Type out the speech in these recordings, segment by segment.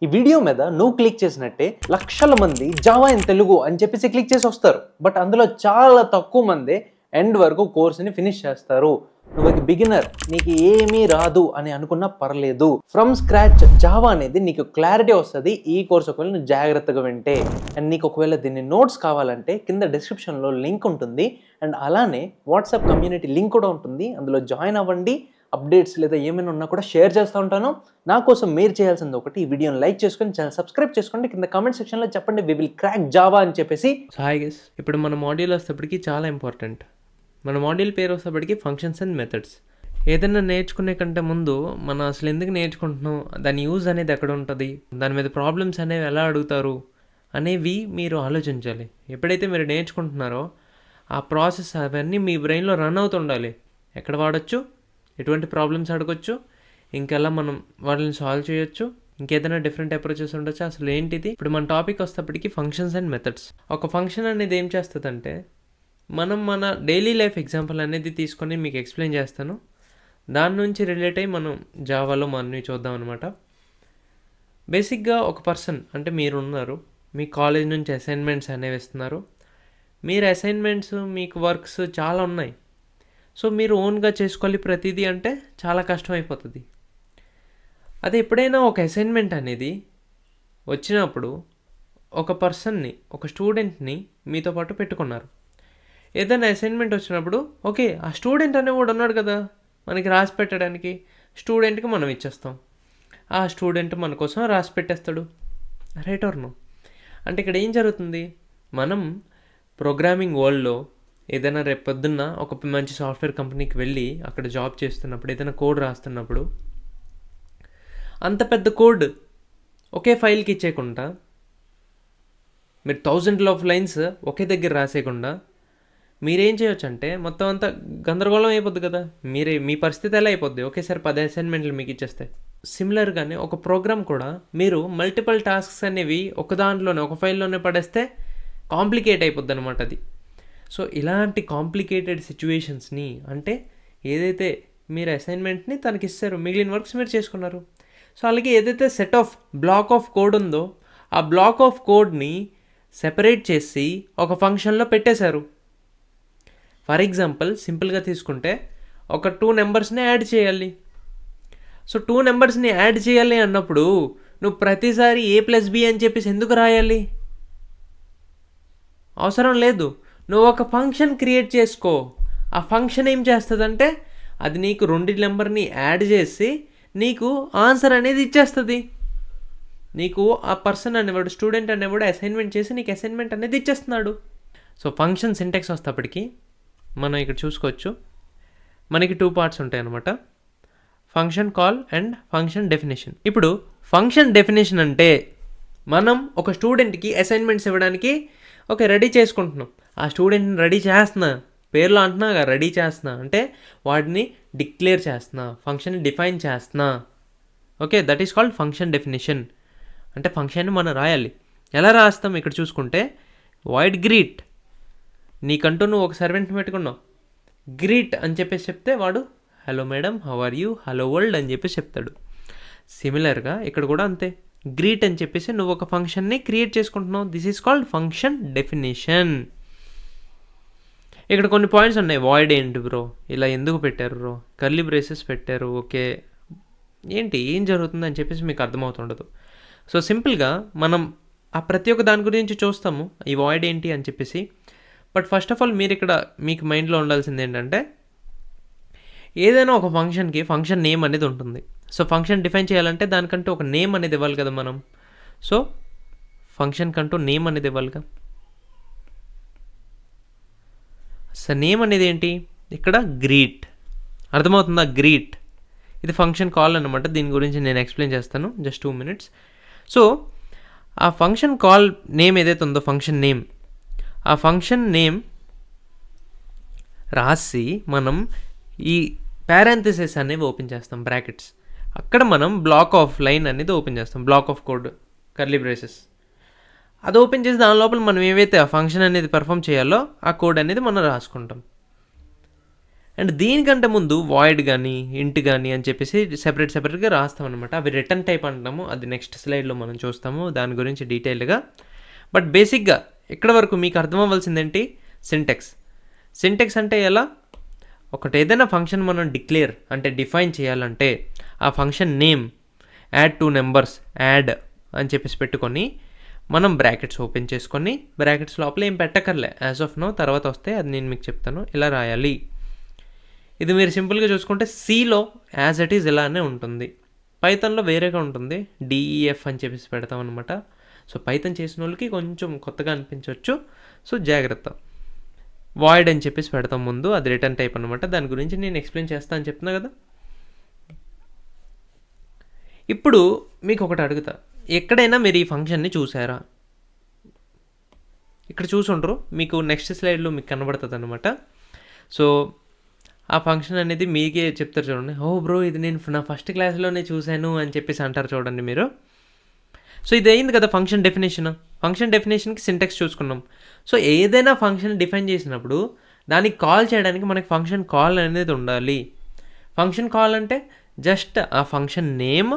ఈ వీడియో మీద నువ్వు క్లిక్ చేసినట్టే లక్షల మంది జావా ఇన్ తెలుగు అని చెప్పేసి క్లిక్ చేసి వస్తారు. బట్ అందులో చాలా తక్కువ మంది ఎండ్ వరకు కోర్సుని ఫినిష్ చేస్తారు. నువ్వు ఒక బిగినర్, నీకు ఏమీ రాదు అని అనుకున్నా పర్లేదు. ఫ్రమ్ స్క్రాచ్ జావా అనేది నీకు క్లారిటీ వస్తుంది ఈ కోర్స్ ఒకవేళ నువ్వు జాగ్రత్తగా వింటే. అండ్ నీకు ఒకవేళ దీన్ని నోట్స్ కావాలంటే కింద డిస్క్రిప్షన్లో లింక్ ఉంటుంది. అండ్ అలానే వాట్సాప్ కమ్యూనిటీ లింక్ కూడా ఉంటుంది, అందులో జాయిన్ అవ్వండి. అప్డేట్స్ లేదా ఏమైనా ఉన్నా కూడా షేర్ చేస్తూ ఉంటాను. నా కోసం మీరు చేయాల్సింది ఒకటి, ఈ వీడియోని లైక్ చేసుకొని ఛానల్ సబ్స్క్రైబ్ చేసుకోండి. కింద కామెంట్ సెక్షన్లో చెప్పండి వి విల్ క్రాక్ జావా అని చెప్పేసి. హాయ్ గైస్, ఇప్పుడు మన మాడ్యూల్ వచ్చేటప్పటికి చాలా ఇంపార్టెంట్. మన మాడ్యూల్ పేరు వచ్చేటప్పటికి ఫంక్షన్స్ అండ్ మెథడ్స్. ఏదైనా నేర్చుకునే కంటే ముందు మనం అసలు ఎందుకు నేర్చుకుంటున్నాం, దాని యూజ్ అనేది ఎక్కడ ఉంటుంది, దాని మీద ప్రాబ్లమ్స్ అనేవి ఎలా అడుగుతారు అనేవి మీరు ఆలోచించాలి. ఎప్పుడైతే మీరు నేర్చుకుంటున్నారో ఆ ప్రాసెస్ అవన్నీ మీ బ్రెయిన్లో రన్ అవుతుండాలి. ఎక్కడ వాడచ్చు, ఎటువంటి ప్రాబ్లమ్స్ అడగొచ్చు, ఇంకెలా మనం వాటిని సాల్వ్ చేయొచ్చు, ఇంకేదైనా డిఫరెంట్ అప్రోచెస్ ఉండొచ్చు, అసలు ఏంటిది. ఇప్పుడు మన టాపిక్ వస్తేప్పటికి ఫంక్షన్స్ అండ్ మెథడ్స్. ఒక ఫంక్షన్ అనేది ఏం చేస్తుందంటే, మనం మన డైలీ లైఫ్ ఎగ్జాంపుల్ అనేది తీసుకొని మీకు ఎక్స్ప్లెయిన్ చేస్తాను. దాని నుంచి రిలేట్ అయ్యి మనం జావాలో మనని చూద్దాం అనమాట. బేసిక్గా ఒక పర్సన్ అంటే మీరు ఉన్నారు, మీ కాలేజ్ నుంచి అసైన్మెంట్స్ అనేవి ఇస్తున్నారు. మీరు అసైన్మెంట్స్, మీకు వర్క్స్ చాలా ఉన్నాయి. సో మీరు ఓన్గా చేసుకోవాలి ప్రతిదీ అంటే చాలా కష్టం అయిపోతుంది. అదే ఎప్పుడైనా ఒక అసైన్మెంట్ అనేది వచ్చినప్పుడు ఒక పర్సన్ని, ఒక స్టూడెంట్ని మీతో పాటు పెట్టుకున్నారు. ఏదైనా అసైన్మెంట్ వచ్చినప్పుడు ఓకే, ఆ స్టూడెంట్ అనేవాడు ఉన్నాడు కదా మనకి రాసి పెట్టడానికి, స్టూడెంట్కి మనం ఇచ్చేస్తాం. ఆ స్టూడెంట్ మన కోసం రాసి పెట్టేస్తాడు. Right or no? అంటే ఇక్కడ ఏం జరుగుతుంది, మనం ప్రోగ్రామింగ్ వరల్డ్లో ఏదైనా రేపు పొద్దున్న ఒక మంచి సాఫ్ట్వేర్ కంపెనీకి వెళ్ళి అక్కడ జాబ్ చేస్తున్నప్పుడు, ఏదైనా కోడ్ రాస్తున్నప్పుడు, అంత పెద్ద కోడ్ ఒకే ఫైల్కి ఇచ్చేయకుండా, మీరు థౌజండ్స్ ఆఫ్ లైన్స్ ఒకే దగ్గర రాసేయకుండా మీరేం చేయొచ్చు అంటే మొత్తం అంతా గందరగోళం అయిపోద్ది కదా. మీ పరిస్థితి ఎలా అయిపోద్ది, ఒకేసారి 10 అసైన్మెంట్లు మీకు ఇచ్చేస్తే. సిమిలర్గానే ఒక ప్రోగ్రామ్ కూడా మీరు మల్టిపుల్ టాస్క్స్ అనేవి ఒక దాంట్లోనే, ఒక ఫైల్లోనే పడేస్తే కాంప్లికేట్ అయిపోద్ది అనమాట అది. సో ఇలాంటి కాంప్లికేటెడ్ సిచ్యువేషన్స్ని, అంటే ఏదైతే మీరు అసైన్మెంట్ని తనకి ఇస్తారు, మిగిలిన వర్క్స్ మీరు చేసుకున్నారు. సో అలాగే ఏదైతే set of black of code ఉందో ఆ బ్లాక్ ఆఫ్ కోడ్ని సెపరేట్ చేసి ఒక ఫంక్షన్లో పెట్టేశారు. ఫర్ ఎగ్జాంపుల్ సింపుల్గా తీసుకుంటే ఒక 2 నెంబర్స్ని యాడ్ చేయాలి. సో 2 నెంబర్స్ని యాడ్ చేయాలి అన్నప్పుడు నువ్వు ప్రతిసారి a+b అని చెప్పేసి ఎందుకు రాయాలి? అవసరం లేదు. నువ్వు ఒక ఫంక్షన్ క్రియేట్ చేసుకో. ఆ ఫంక్షన్ ఏం చేస్తుందంటే అది నీకు 2 నెంబర్ని యాడ్ చేసి నీకు ఆన్సర్ అనేది ఇచ్చేస్తుంది. నీకు ఆ పర్సన్ అనేవాడు, స్టూడెంట్ అనేవాడు అసైన్మెంట్ చేసి నీకు అసైన్మెంట్ అనేది ఇచ్చేస్తున్నాడు. సో ఫంక్షన్ సింటాక్స్ వస్తేప్పటికి మనం ఇక్కడ చూసుకోవచ్చు, మనకి 2 పార్ట్స్ ఉంటాయి అన్నమాట. Function call and function definition. ఇప్పుడు ఫంక్షన్ డెఫినేషన్ అంటే మనం ఒక స్టూడెంట్కి అసైన్మెంట్స్ ఇవ్వడానికి ఓకే రెడీ చేసుకుంటున్నాం. ఆ స్టూడెంట్ని రెడీ చేస్తున్నా, పేర్లో అంటున్నా రెడీ చేస్తున్నా అంటే వాడిని డిక్లేర్ చేస్తున్నా, ఫంక్షన్ని డిఫైన్ చేస్తున్నా. Okay, that is called function definition. అంటే ఫంక్షన్ని మనం రాయాలి. ఎలా రాస్తాం ఇక్కడ చూసుకుంటే, వాయిడ్ గ్రీట్. నీకంటూ నువ్వు ఒక సర్వెంట్ని పెట్టుకున్నావు, గ్రీట్ అని చెప్పేసి చెప్తే వాడు hello madam, how are you, hello world అని చెప్పేసి చెప్తాడు. సిమిలర్గా ఇక్కడ కూడా అంతే, గ్రీట్ అని చెప్పేసి నువ్వు ఒక ఫంక్షన్ని క్రియేట్ చేసుకుంటున్నావు. This is called function definition. ఇక్కడ కొన్ని పాయింట్స్ ఉన్నాయి. వాయిడ్ ఏంటి బ్రో, ఇలా ఎందుకు పెట్టారు బ్రో, కర్లీ బ్రేసెస్ పెట్టారు, ఓకే ఏంటి ఏం జరుగుతుంది అని చెప్పేసి మీకు అర్థమవుతుండదు. సో సింపుల్గా మనం ఆ ప్రతి ఒక్క దాని గురించి చూస్తాము, ఈ వాయిడ్ ఏంటి అని చెప్పేసి. బట్ ఫస్ట్ ఆఫ్ ఆల్ మీరు ఇక్కడ మీకు మైండ్లో ఉండాల్సింది ఏంటంటే, ఏదైనా ఒక ఫంక్షన్కి ఫంక్షన్ నేమ్ అనేది ఉంటుంది. సో ఫంక్షన్ డిఫైన్ చేయాలంటే దానికంటూ ఒక నేమ్ అనేది ఇవ్వాలి కదా మనం. సో ఫంక్షన్ కంటూ నేమ్ అనేది ఇవ్వాలిగా. సో నేమ్ అనేది ఏంటి, ఇక్కడ గ్రీట్. అర్థమవుతుందా? గ్రీట్ ఇది ఫంక్షన్ కాల్ అనమాట. దీని గురించి నేను ఎక్స్ప్లెయిన్ చేస్తాను, జస్ట్ 2 minutes. సో ఆ ఫంక్షన్ కాల్ నేమ్ ఏదైతే ఉందో, ఫంక్షన్ నేమ్, ఆ ఫంక్షన్ నేమ్ రాసి మనం ఈ పారాంథసిస్ అనేవి ఓపెన్ చేస్తాం, బ్రాకెట్స్. అక్కడ మనం బ్లాక్ ఆఫ్ లైన్ అనేది ఓపెన్ చేస్తాం, black of code, curly braces. అది ఓపెన్ చేసి దాని లోపల మనం ఏవైతే ఆ ఫంక్షన్ అనేది పర్ఫామ్ చేయాలో ఆ కోడ్ అనేది మనం రాసుకుంటాం. అండ్ దీనికంటే ముందు వాయిడ్ కానీ ఇంట్ కానీ అని చెప్పేసి సెపరేట్గా రాస్తాం అనమాట. అవి రిటర్న్ టైప్ అంటాము. అది నెక్స్ట్ స్లైడ్లో మనం చూస్తాము దాని గురించి డీటెయిల్గా. బట్ బేసిక్గా ఇక్కడ వరకు మీకు అర్థం అవ్వాల్సిందేంటి, సింటెక్స్ అంటే ఎలా, ఒకటి ఏదైనా ఫంక్షన్ మనం డిక్లేర్ అంటే డిఫైన్ చేయాలంటే ఆ function name add 2 numbers add అని చెప్పేసి పెట్టుకొని మనం బ్రాకెట్స్ ఓపెన్ చేసుకొని బ్రాకెట్స్ లోపల ఏం పెట్టకర్లే, యాజ్ ఆఫ్ నో తర్వాత వస్తే అది నేను మీకు చెప్తాను ఇలా రాయాలి. ఇది మీరు సింపుల్గా చూసుకుంటే సిలో యాజ్ ఇట్ ఈజ్ ఇలానే ఉంటుంది, పైథాన్లో వేరేగా ఉంటుంది, డిఈఎఫ్ అని చెప్పేసి పెడతాం అనమాట. సో పైథాన్ చేసిన వాళ్ళకి కొంచెం కొత్తగా అనిపించవచ్చు, సో జాగ్రత్త. వాయిడ్ అని చెప్పేసి పెడతాం ముందు, అది రిటర్న్ టైప్ అనమాట. దాని గురించి నేను ఎక్స్ప్లెయిన్ చేస్తా అని చెప్తున్నా కదా. ఇప్పుడు మీకు ఒకటి అడుగుతా, ఎక్కడైనా మీరు ఈ ఫంక్షన్ని చూసారా? ఇక్కడ చూసుండ్రు, మీకు నెక్స్ట్ స్లైడ్లో మీకు కనబడుతుంది అనమాట. సో ఆ ఫంక్షన్ అనేది మీకే చెప్తారు చూడండి, ఓ బ్రో ఇది నేను నా ఫస్ట్ క్లాస్లోనే చూశాను అని చెప్పేసి అంటారు చూడండి మీరు. సో ఇది అయింది కదా ఫంక్షన్ డెఫినేషన్కి సింటాక్స్ చూసుకున్నాం. సో ఏదైనా ఫంక్షన్ డిఫైన్ చేసినప్పుడు దానికి కాల్ చేయడానికి మనకి ఫంక్షన్ కాల్ అనేది ఉండాలి. ఫంక్షన్ కాల్ అంటే జస్ట్ ఆ function name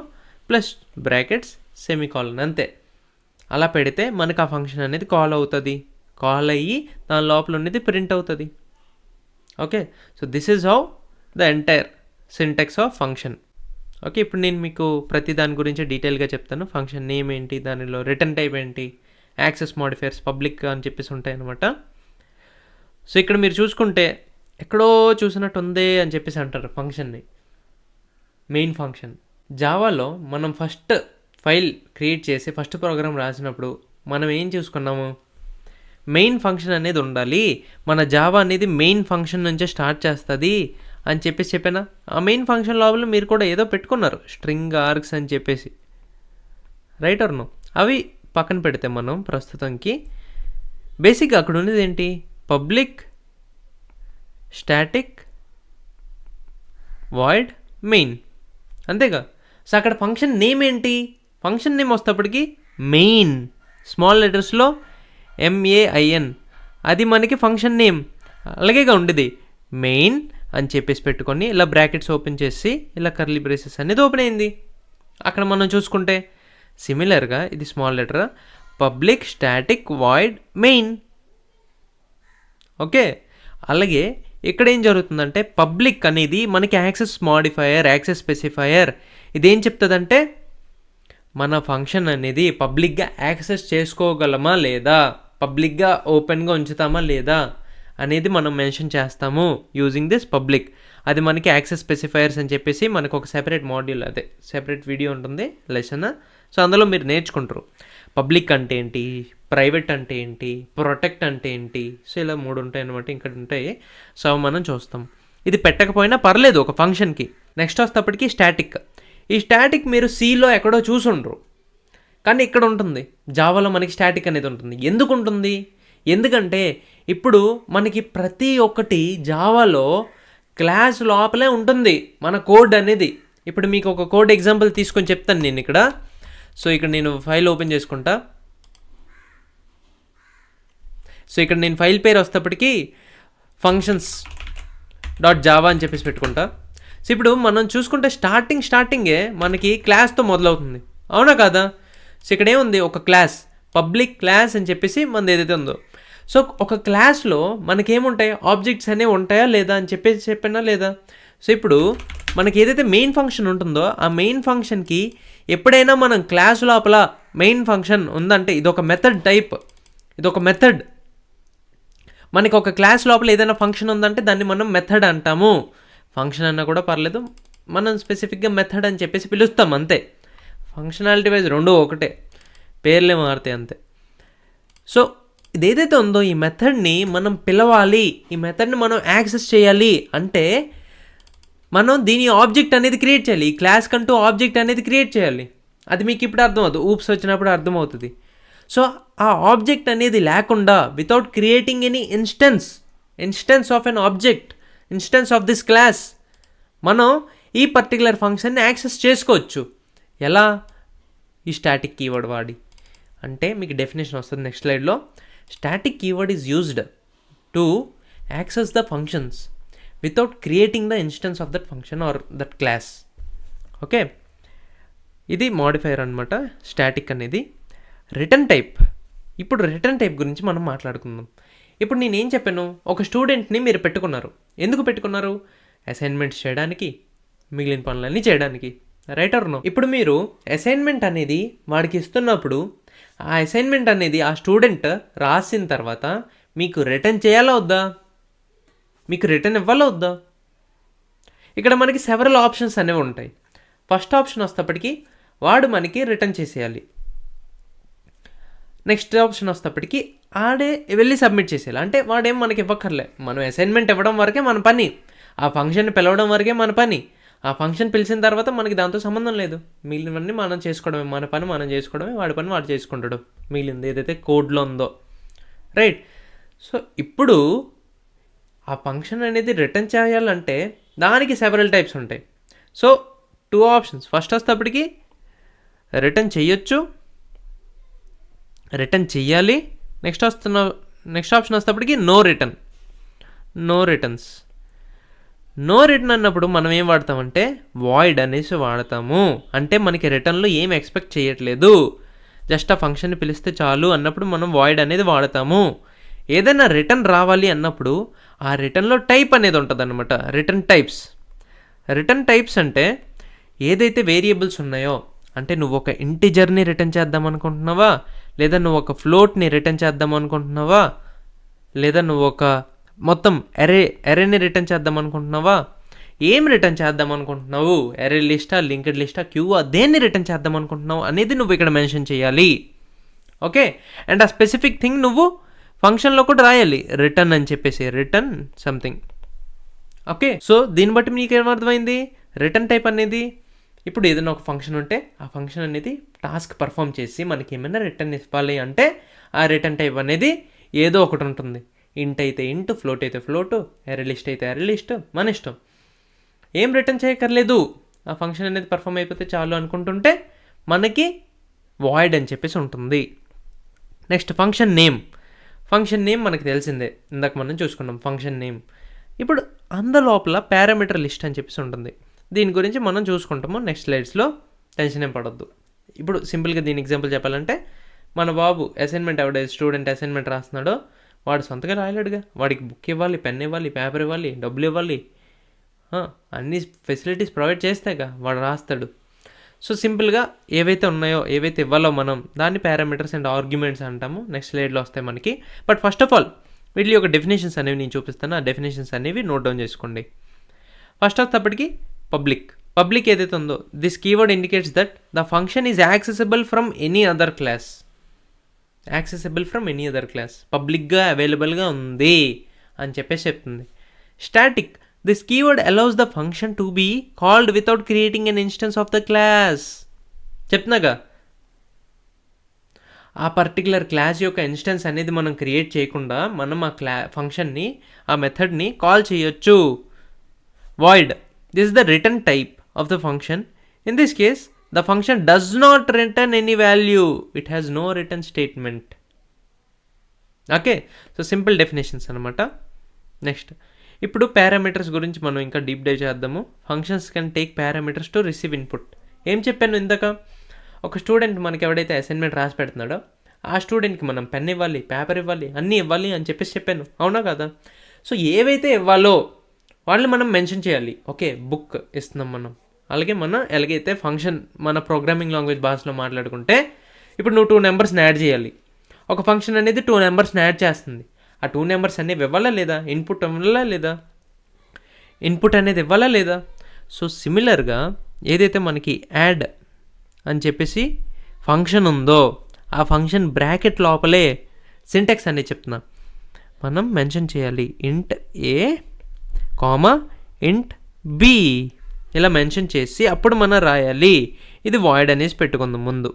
plus brackets semicolon అంతే. అలా పెడితే మనకు ఆ ఫంక్షన్ అనేది కాల్ అవుతుంది, కాల్ అయ్యి దాని లోపల ఉన్నది ప్రింట్ అవుతుంది. Okay, so this is how the entire syntax of function. Okay, ఇప్పుడు నేను మీకు ప్రతి దాని గురించి డీటెయిల్గా చెప్తాను. ఫంక్షన్ నేమ్ ఏంటి, దానిలో రిటర్న్ టైప్ ఏంటి, యాక్సెస్ మోడిఫైయర్స్ పబ్లిక్ అని చెప్పేసి ఉంటాయి అనమాట. సో ఇక్కడ మీరు చూసుకుంటే ఎక్కడో చూసినట్టు ఉందే అని చెప్పేసి అంటారు ఫంక్షన్ని, మెయిన్ ఫంక్షన్. జావాలో మనం ఫస్ట్ ఫైల్ క్రియేట్ చేసి ఫస్ట్ ప్రోగ్రామ్ రాసినప్పుడు మనం ఏం చూసుకున్నాము, మెయిన్ ఫంక్షన్ అనేది ఉండాలి, మన జావా అనేది మెయిన్ ఫంక్షన్ నుంచే స్టార్ట్ చేస్తుంది అని చెప్పేసి చెప్పానా. ఆ మెయిన్ ఫంక్షన్ లోపల మీరు కూడా ఏదో పెట్టుకున్నారు, స్ట్రింగ్ ఆర్గ్స్ అని చెప్పేసి, రైట్ ఆర్ నో. అవి పక్కన పెడితే మనం ప్రస్తుతంకి బేసిక్గా అక్కడ ఉన్నది ఏంటి, పబ్లిక్ స్టాటిక్ వాయిడ్ మెయిన్, అంతేగా. సో అక్కడ ఫంక్షన్ నేమ్ ఏంటి, ఫంక్షన్ నేమ్ వస్తేప్పటికి మెయిన్ స్మాల్ లెటర్స్లో MAIN, అది మనకి ఫంక్షన్ నేమ్. అలాగేగా ఉండేది, మెయిన్ అని చెప్పేసి పెట్టుకొని ఇలా బ్రాకెట్స్ ఓపెన్ చేసి ఇలా కర్లీ బ్రేసెస్ అనేది ఓపెన్ అయింది. అక్కడ మనం చూసుకుంటే సిమిలర్గా ఇది small letter public static void main. Okay, అలాగే ఇక్కడ ఏం జరుగుతుందంటే పబ్లిక్ అనేది మనకి యాక్సెస్ మాడిఫైయర్, యాక్సెస్ స్పెసిఫైయర్. ఇదేం చెప్తుందంటే మన ఫంక్షన్ అనేది పబ్లిక్గా యాక్సెస్ చేసుకోగలమా లేదా, పబ్లిక్గా ఓపెన్గా ఉంచుతామా లేదా అనేది మనం మెన్షన్ చేస్తాము యూజింగ్ దిస్ పబ్లిక్. అది మనకి యాక్సెస్ స్పెసిఫైయర్స్ అని చెప్పేసి మనకు ఒక సెపరేట్ మాడ్యూల్, అదే సెపరేట్ వీడియో ఉంటుంది లెసన్. సో అందులో మీరు నేర్చుకుంటారు పబ్లిక్ అంటే ఏంటి, ప్రైవేట్ అంటే ఏంటి, ప్రొటెక్ట్ అంటే ఏంటి. సో ఇలా 3 ఉంటాయి అనమాట, ఇక్కడ ఉంటాయి. సో మనం చూస్తాం. ఇది పెట్టకపోయినా పర్లేదు ఒక ఫంక్షన్కి. నెక్స్ట్ వస్తేప్పటికి స్టాటిక్. ఈ స్టాటిక్ మీరు సిలో ఎక్కడో చూసుండ్రు, కానీ ఇక్కడ ఉంటుంది జావాలో మనకి స్టాటిక్ అనేది ఉంటుంది. ఎందుకు ఉంటుంది, ఎందుకంటే ఇప్పుడు మనకి ప్రతి ఒక్కటి జావాలో క్లాస్ లోపలే ఉంటుంది మన కోడ్ అనేది. ఇప్పుడు మీకు ఒక కోడ్ ఎగ్జాంపుల్ తీసుకొని చెప్తాను నేను ఇక్కడ. సో ఇక్కడ నేను ఫైల్ ఓపెన్ చేసుకుంటా. సో ఇక్కడ నేను ఫైల్ పేరు వస్తేప్పటికి functions.java అని చెప్పేసి పెట్టుకుంటా. సో ఇప్పుడు మనం చూసుకుంటే స్టార్టింగే మనకి క్లాస్తో మొదలవుతుంది, అవునా కాదా. సో ఇక్కడ ఏముంది, ఒక క్లాస్, పబ్లిక్ క్లాస్ అని చెప్పేసి మనది ఏదైతే ఉందో. సో ఒక క్లాస్లో మనకేముంటాయి, ఆబ్జెక్ట్స్ అనేవి ఉంటాయా లేదా అని చెప్పేసి చెప్పినా లేదా. సో ఇప్పుడు మనకి ఏదైతే మెయిన్ ఫంక్షన్ ఉంటుందో ఆ మెయిన్ ఫంక్షన్కి ఎప్పుడైనా మనం క్లాస్ లోపల మెయిన్ ఫంక్షన్ ఉందంటే ఇదొక మెథడ్ టైప్, ఇదొక మెథడ్. మనకి ఒక క్లాస్ లోపల ఏదైనా ఫంక్షన్ ఉందంటే దాన్ని మనం మెథడ్ అంటాము. ఫంక్షన్ అన్నా కూడా పర్లేదు, మనం స్పెసిఫిక్గా మెథడ్ అని చెప్పేసి పిలుస్తాం అంతే. ఫంక్షనాలిటీ వైజ్ రెండు ఒకటే, పేర్లే మారుతాయి అంతే. సో ఇదేదైతే ఉందో ఈ మెథడ్ని మనం పిలవాలి, ఈ మెథడ్ని మనం యాక్సెస్ చేయాలి అంటే మనం దీని ఆబ్జెక్ట్ అనేది క్రియేట్ చేయాలి. ఈ క్లాస్ కంటూ ఆబ్జెక్ట్ అనేది క్రియేట్ చేయాలి. అది మీకు ఇప్పుడు అర్థమవుతుంది, ఊప్స్ వచ్చినప్పుడు అర్థమవుతుంది. సో ఆ ఆబ్జెక్ట్ అనేది లేకుండా without creating any instance of an object, instance of this class, మనం ఈ పర్టికులర్ ఫంక్షన్ని యాక్సెస్ చేసుకోవచ్చు. ఎలా, ఈ స్టాటిక్ కీవర్డ్ వాడి. అంటే మీకు డెఫినేషన్ వస్తుంది నెక్స్ట్ స్లైడ్లో. Static keyword is used to access the functions without creating the instance of that function are that class. Okay, ఇది మాడిఫైయర్ అనమాట స్టాటిక్ అనేది. రిటర్న్ టైప్, ఇప్పుడు రిటర్న్ టైప్ గురించి మనం మాట్లాడుకుందాం. ఇప్పుడు నేనేం చెప్పాను, ఒక స్టూడెంట్ని మీరు పెట్టుకున్నారు. ఎందుకు పెట్టుకున్నారు? అసైన్మెంట్స్ చేయడానికి, మిగిలిన పనులన్నీ చేయడానికి, రైట్ ఆర్ నో? ఇప్పుడు మీరు అసైన్మెంట్ అనేది వాడికి ఇస్తున్నప్పుడు ఆ అసైన్మెంట్ అనేది ఆ స్టూడెంట్ రాసిన తర్వాత మీకు రిటర్న్ చేయాలా వద్దా? మీకు రిటర్న్ ఇవ్వాలా వద్దా? ఇక్కడ మనకి సెవరల్ ఆప్షన్స్ అనేవి ఉంటాయి. ఫస్ట్ ఆప్షన్ వస్తేప్పటికి వాడు మనకి రిటర్న్ చేసేయాలి. నెక్స్ట్ ఆప్షన్ వస్తేప్పటికి ఆడే వెళ్ళి సబ్మిట్ చేసేయాలి. అంటే వాడేం మనకి ఇవ్వక్కర్లే, మనం అసైన్మెంట్ ఇవ్వడం వరకే మన పని, ఆ ఫంక్షన్ పిలవడం వరకే మన పని. ఆ ఫంక్షన్ పిలిచిన తర్వాత మనకి దాంతో సంబంధం లేదు, మిగిలినవన్నీ మనం చేసుకోవడమే. మన పని మనం చేసుకోవడమే, వాడి పని వాడు చేసుకుంటాడు, మిగిలింది ఏదైతే కోడ్లో ఉందో, రైట్? సో ఇప్పుడు ఆ ఫంక్షన్ అనేది రిటర్న్ చేయాలంటే దానికి సెవరల్ టైప్స్ ఉంటాయి. So 2 options. ఫస్ట్ వస్తేప్పటికి రిటర్న్ చేయొచ్చు, రిటర్న్ చెయ్యాలి. నెక్స్ట్ ఆప్షన్ వస్తేప్పటికి no return, no returns. No return అన్నప్పుడు మనం ఏం వాడతామంటే వాయిడ్ అనేసి వాడతాము. అంటే మనకి రిటర్న్లో ఏం ఎక్స్పెక్ట్ చేయట్లేదు, జస్ట్ ఆ ఫంక్షన్ని పిలిస్తే చాలు అన్నప్పుడు మనం వాయిడ్ అనేది వాడతాము. ఏదైనా రిటర్న్ రావాలి అన్నప్పుడు ఆ రిటర్న్లో టైప్ అనేది ఉంటుంది అనమాట, రిటర్న్ టైప్స్. రిటర్న్ టైప్స్ అంటే ఏదైతే వేరియబుల్స్ ఉన్నాయో, అంటే నువ్వు ఒక ఇంటిజర్ని రిటర్న్ చేద్దాం అనుకుంటున్నావా, లేదా నువ్వు ఒక ఫ్లోట్ని రిటర్న్ చేద్దాం అనుకుంటున్నావా, లేదా నువ్వు ఒక మొత్తం ఎరేని రిటర్న్ చేద్దాం అనుకుంటున్నావా, ఏం రిటర్న్ చేద్దాం అనుకుంటున్నావు, ఎరే లిస్టా, లింక్డ్ లిస్టా, క్యూవా, దేన్ని రిటర్న్ చేద్దాం అనుకుంటున్నావు అనేది నువ్వు ఇక్కడ మెన్షన్ చేయాలి. ఓకే, అండ్ ఆ స్పెసిఫిక్ థింగ్ నువ్వు ఫంక్షన్లో కూడా రాయాలి, రిటర్న్ అని చెప్పేసి, రిటర్న్ సంథింగ్. ఓకే, సో దీన్ని బట్టి మీకు ఏమర్థమైంది? రిటర్న్ టైప్ అనేది ఇప్పుడు ఏదైనా ఒక ఫంక్షన్ ఉంటే ఆ ఫంక్షన్ అనేది టాస్క్ పర్ఫామ్ చేసి మనకి ఏమైనా రిటర్న్ ఇవ్వాలి అంటే ఆ రిటర్న్ టైప్ అనేది ఏదో ఒకటి ఉంటుంది. ఇంట్ అయితే ఇంట్, ఫ్లోట్ అయితే ఫ్లోట్, ఎరే లిస్ట్ అయితే ఎరే లిస్ట్, మన ఇష్టం. ఏం రిటర్న్ చేయక్కర్లేదు, ఆ ఫంక్షన్ అనేది పర్ఫామ్ అయిపోతే చాలు అనుకుంటుంటే మనకి వాయిడ్ అని చెప్పేసి ఉంటుంది. Next function name. Function name మనకు తెలిసిందే, ఇందాక మనం చూసుకున్నాం ఫంక్షన్ నేమ్. ఇప్పుడు అందులోపల పారామీటర్ లిస్ట్ అని చెప్పేసి ఉంటుంది. దీని గురించి మనం చూసుకుంటాము నెక్స్ట్ స్లైడ్స్లో, టెన్షన్ ఏం పడొద్దు. ఇప్పుడు సింపుల్గా దీని ఎగ్జాంపుల్ చెప్పాలంటే, మన బాబు అసైన్మెంట్ ఎవడైతే స్టూడెంట్ అసైన్మెంట్ రాస్తున్నాడో వాడు సొంతగా రాయలేడుగా, వాడికి బుక్ ఇవ్వాలి, పెన్ ఇవ్వాలి, పేపర్ ఇవ్వాలి, డబ్బులు ఇవ్వాలి, అన్ని ఫెసిలిటీస్ ప్రొవైడ్ చేస్తేగా వాడు రాస్తాడు. సో సింపుల్గా ఏవైతే ఉన్నాయో, ఏవైతే ఇవ్వాలో మనం దాన్ని పారామీటర్స్ అండ్ ఆర్గ్యుమెంట్స్ అంటాము. నెక్స్ట్ స్లైడ్లో వస్తాయి మనకి. బట్ ఫస్ట్ ఆఫ్ ఆల్ వీటి యొక్క డెఫినేషన్స్ అనేవి నేను చూపిస్తాను, ఆ డెఫినేషన్స్ అనేవి నోట్ డౌన్ చేసుకోండి. ఫస్ట్ వచ్చేటప్పటికి పబ్లిక్ ఏదైతే ఉందో, this keyword indicates that the function is accessible from any other class. Accessible from any other class, పబ్లిక్గా అవైలబుల్గా ఉంది అని చెప్పేసి చెప్తుంది. Static, this keyword allows the function to be called without creating an instance of the class. చెప్తున్నాగా, ఆ particular class యొక్క instance అనేది మనం క్రియేట్ చేయకుండా మనం ఆ ఫంక్షన్ని, ఆ మెథడ్ని కాల్ చేయొచ్చు. void, this is the return type of the function. In this case the function does not return any value, it has no return statement. Okay, so simple definitions anamata. Next, ఇప్పుడు parameters గురించి మనం ఇంకా deep dive చేద్దాము. Functions can take parameters to receive input. ఏం చెప్పాను ఇందాక, ఒక student మనకి ఎవడైతే అసైన్మెంట్ రాసి పెడుతున్నాడో ఆ స్టూడెంట్కి మనం పెన్ ఇవ్వాలి, పేపర్ ఇవ్వాలి, అన్నీ ఇవ్వాలి అని చెప్పేసి చెప్పాను, అవునా కదా? సో ఏవైతే ఇవ్వాలో వాళ్ళని మనం మెన్షన్ చేయాలి. ఓకే, బుక్ ఇస్తున్నాం మనం, అలాగే మనం ఎలాగైతే ఫంక్షన్ మన ప్రోగ్రామింగ్ లాంగ్వేజ్ భాషలో మాట్లాడుకుంటే ఇప్పుడు నువ్వు 2 నెంబర్స్ని యాడ్ చేయాలి. ఒక ఫంక్షన్ అనేది 2 నెంబర్స్ని యాడ్ చేస్తుంది. ఆ 2 నెంబర్స్ అనేవి ఇవ్వాలా లేదా, ఇన్పుట్ ఇవ్వాలా లేదా, ఇన్పుట్ అనేది ఇవ్వాలా లేదా. సో సిమిలర్గా ఏదైతే మనకి యాడ్ అని చెప్పేసి ఫంక్షన్ ఉందో ఆ ఫంక్షన్ బ్రాకెట్ లోపలే సింటాక్స్ అనేది చెప్తున్నా మనం మెన్షన్ చేయాలి. ఇంట్ ఏ కామా ఇంట్ బి ఇలా మెన్షన్ చేసి అప్పుడు మనం రాయాలి. ఇది వాయిడ్ అనేసి పెట్టుకుందాం ముందు.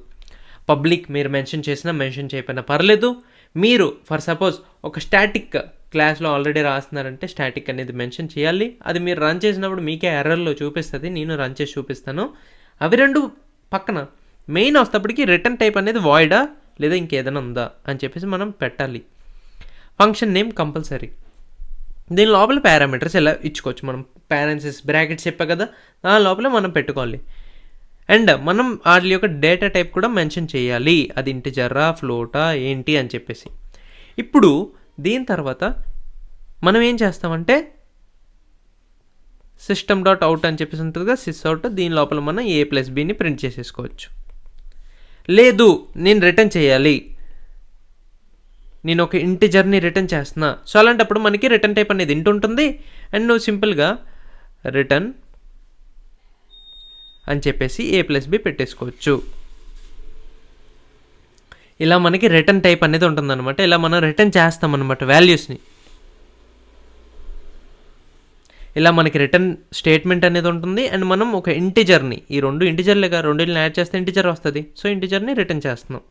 పబ్లిక్ మీరు మెన్షన్ చేసినా మెన్షన్ చేయకపోయినా పర్లేదు. మీరు ఫర్ సపోజ్ ఒక స్టాటిక్ క్లాస్లో ఆల్రెడీ రాస్తున్నారంటే స్టాటిక్ అనేది మెన్షన్ చేయాలి. అది మీరు రన్ చేసినప్పుడు మీకే ఎర్రర్లో చూపిస్తుంది, నేను రన్ చేసి చూపిస్తాను. అవి 2 పక్కన మెయిన్ వస్తేప్పటికి రిటర్న్ టైప్ అనేది వాయిడా లేదా ఇంకేదైనా ఉందా అని చెప్పేసి మనం పెట్టాలి. Function name compulsory. దీని లోపల పారామీటర్స్ ఎలా ఇచ్చుకోవచ్చు. మనం పారెంథసిస్ బ్రాకెట్స్ చెప్పా కదా, దాని లోపల మనం పెట్టుకోవాలి. అండ్ మనం వాటి యొక్క డేటా టైప్ కూడా మెన్షన్ చేయాలి, అది ఇంటిజరా ఫ్లోటా ఏంటి అని చెప్పేసి. ఇప్పుడు దీని తర్వాత మనం ఏం చేస్తామంటే సిస్టమ్ డాట్ అవుట్ అని చెప్పేసి ఉంటుంది కదా, సిస్ అవుట్, దీని లోపల మనం a+bని ప్రింట్ చేసేసుకోవచ్చు. లేదు నేను రిటర్న్ చేయాలి, నేను ఒక ఇంటిజర్ని రిటర్న్ చేస్తున్నా, సో అలాంటప్పుడు మనకి రిటర్న్ టైప్ అనేది ఇంట్ ఉంటుంది. అండ్ నువ్వు సింపుల్గా రిటర్న్ అని చెప్పేసి a+b పెట్టేసుకోవచ్చు. ఇలా మనకి రిటర్న్ టైప్ అనేది ఉంటుందన్నమాట. ఇలా మనం రిటర్న్ చేస్తామన్నమాట వాల్యూస్ని. ఇలా మనకి రిటర్న్ స్టేట్మెంట్ అనేది ఉంటుంది. అండ్ మనం ఒక ఇంటిజర్ని, ఈ రెండు ఇంటిజర్లేగా, రెండింటిని యాడ్ చేస్తే ఇంటిజర్ వస్తుంది, సో ఇంటిజర్ని రిటర్న్ చేస్తున్నాం.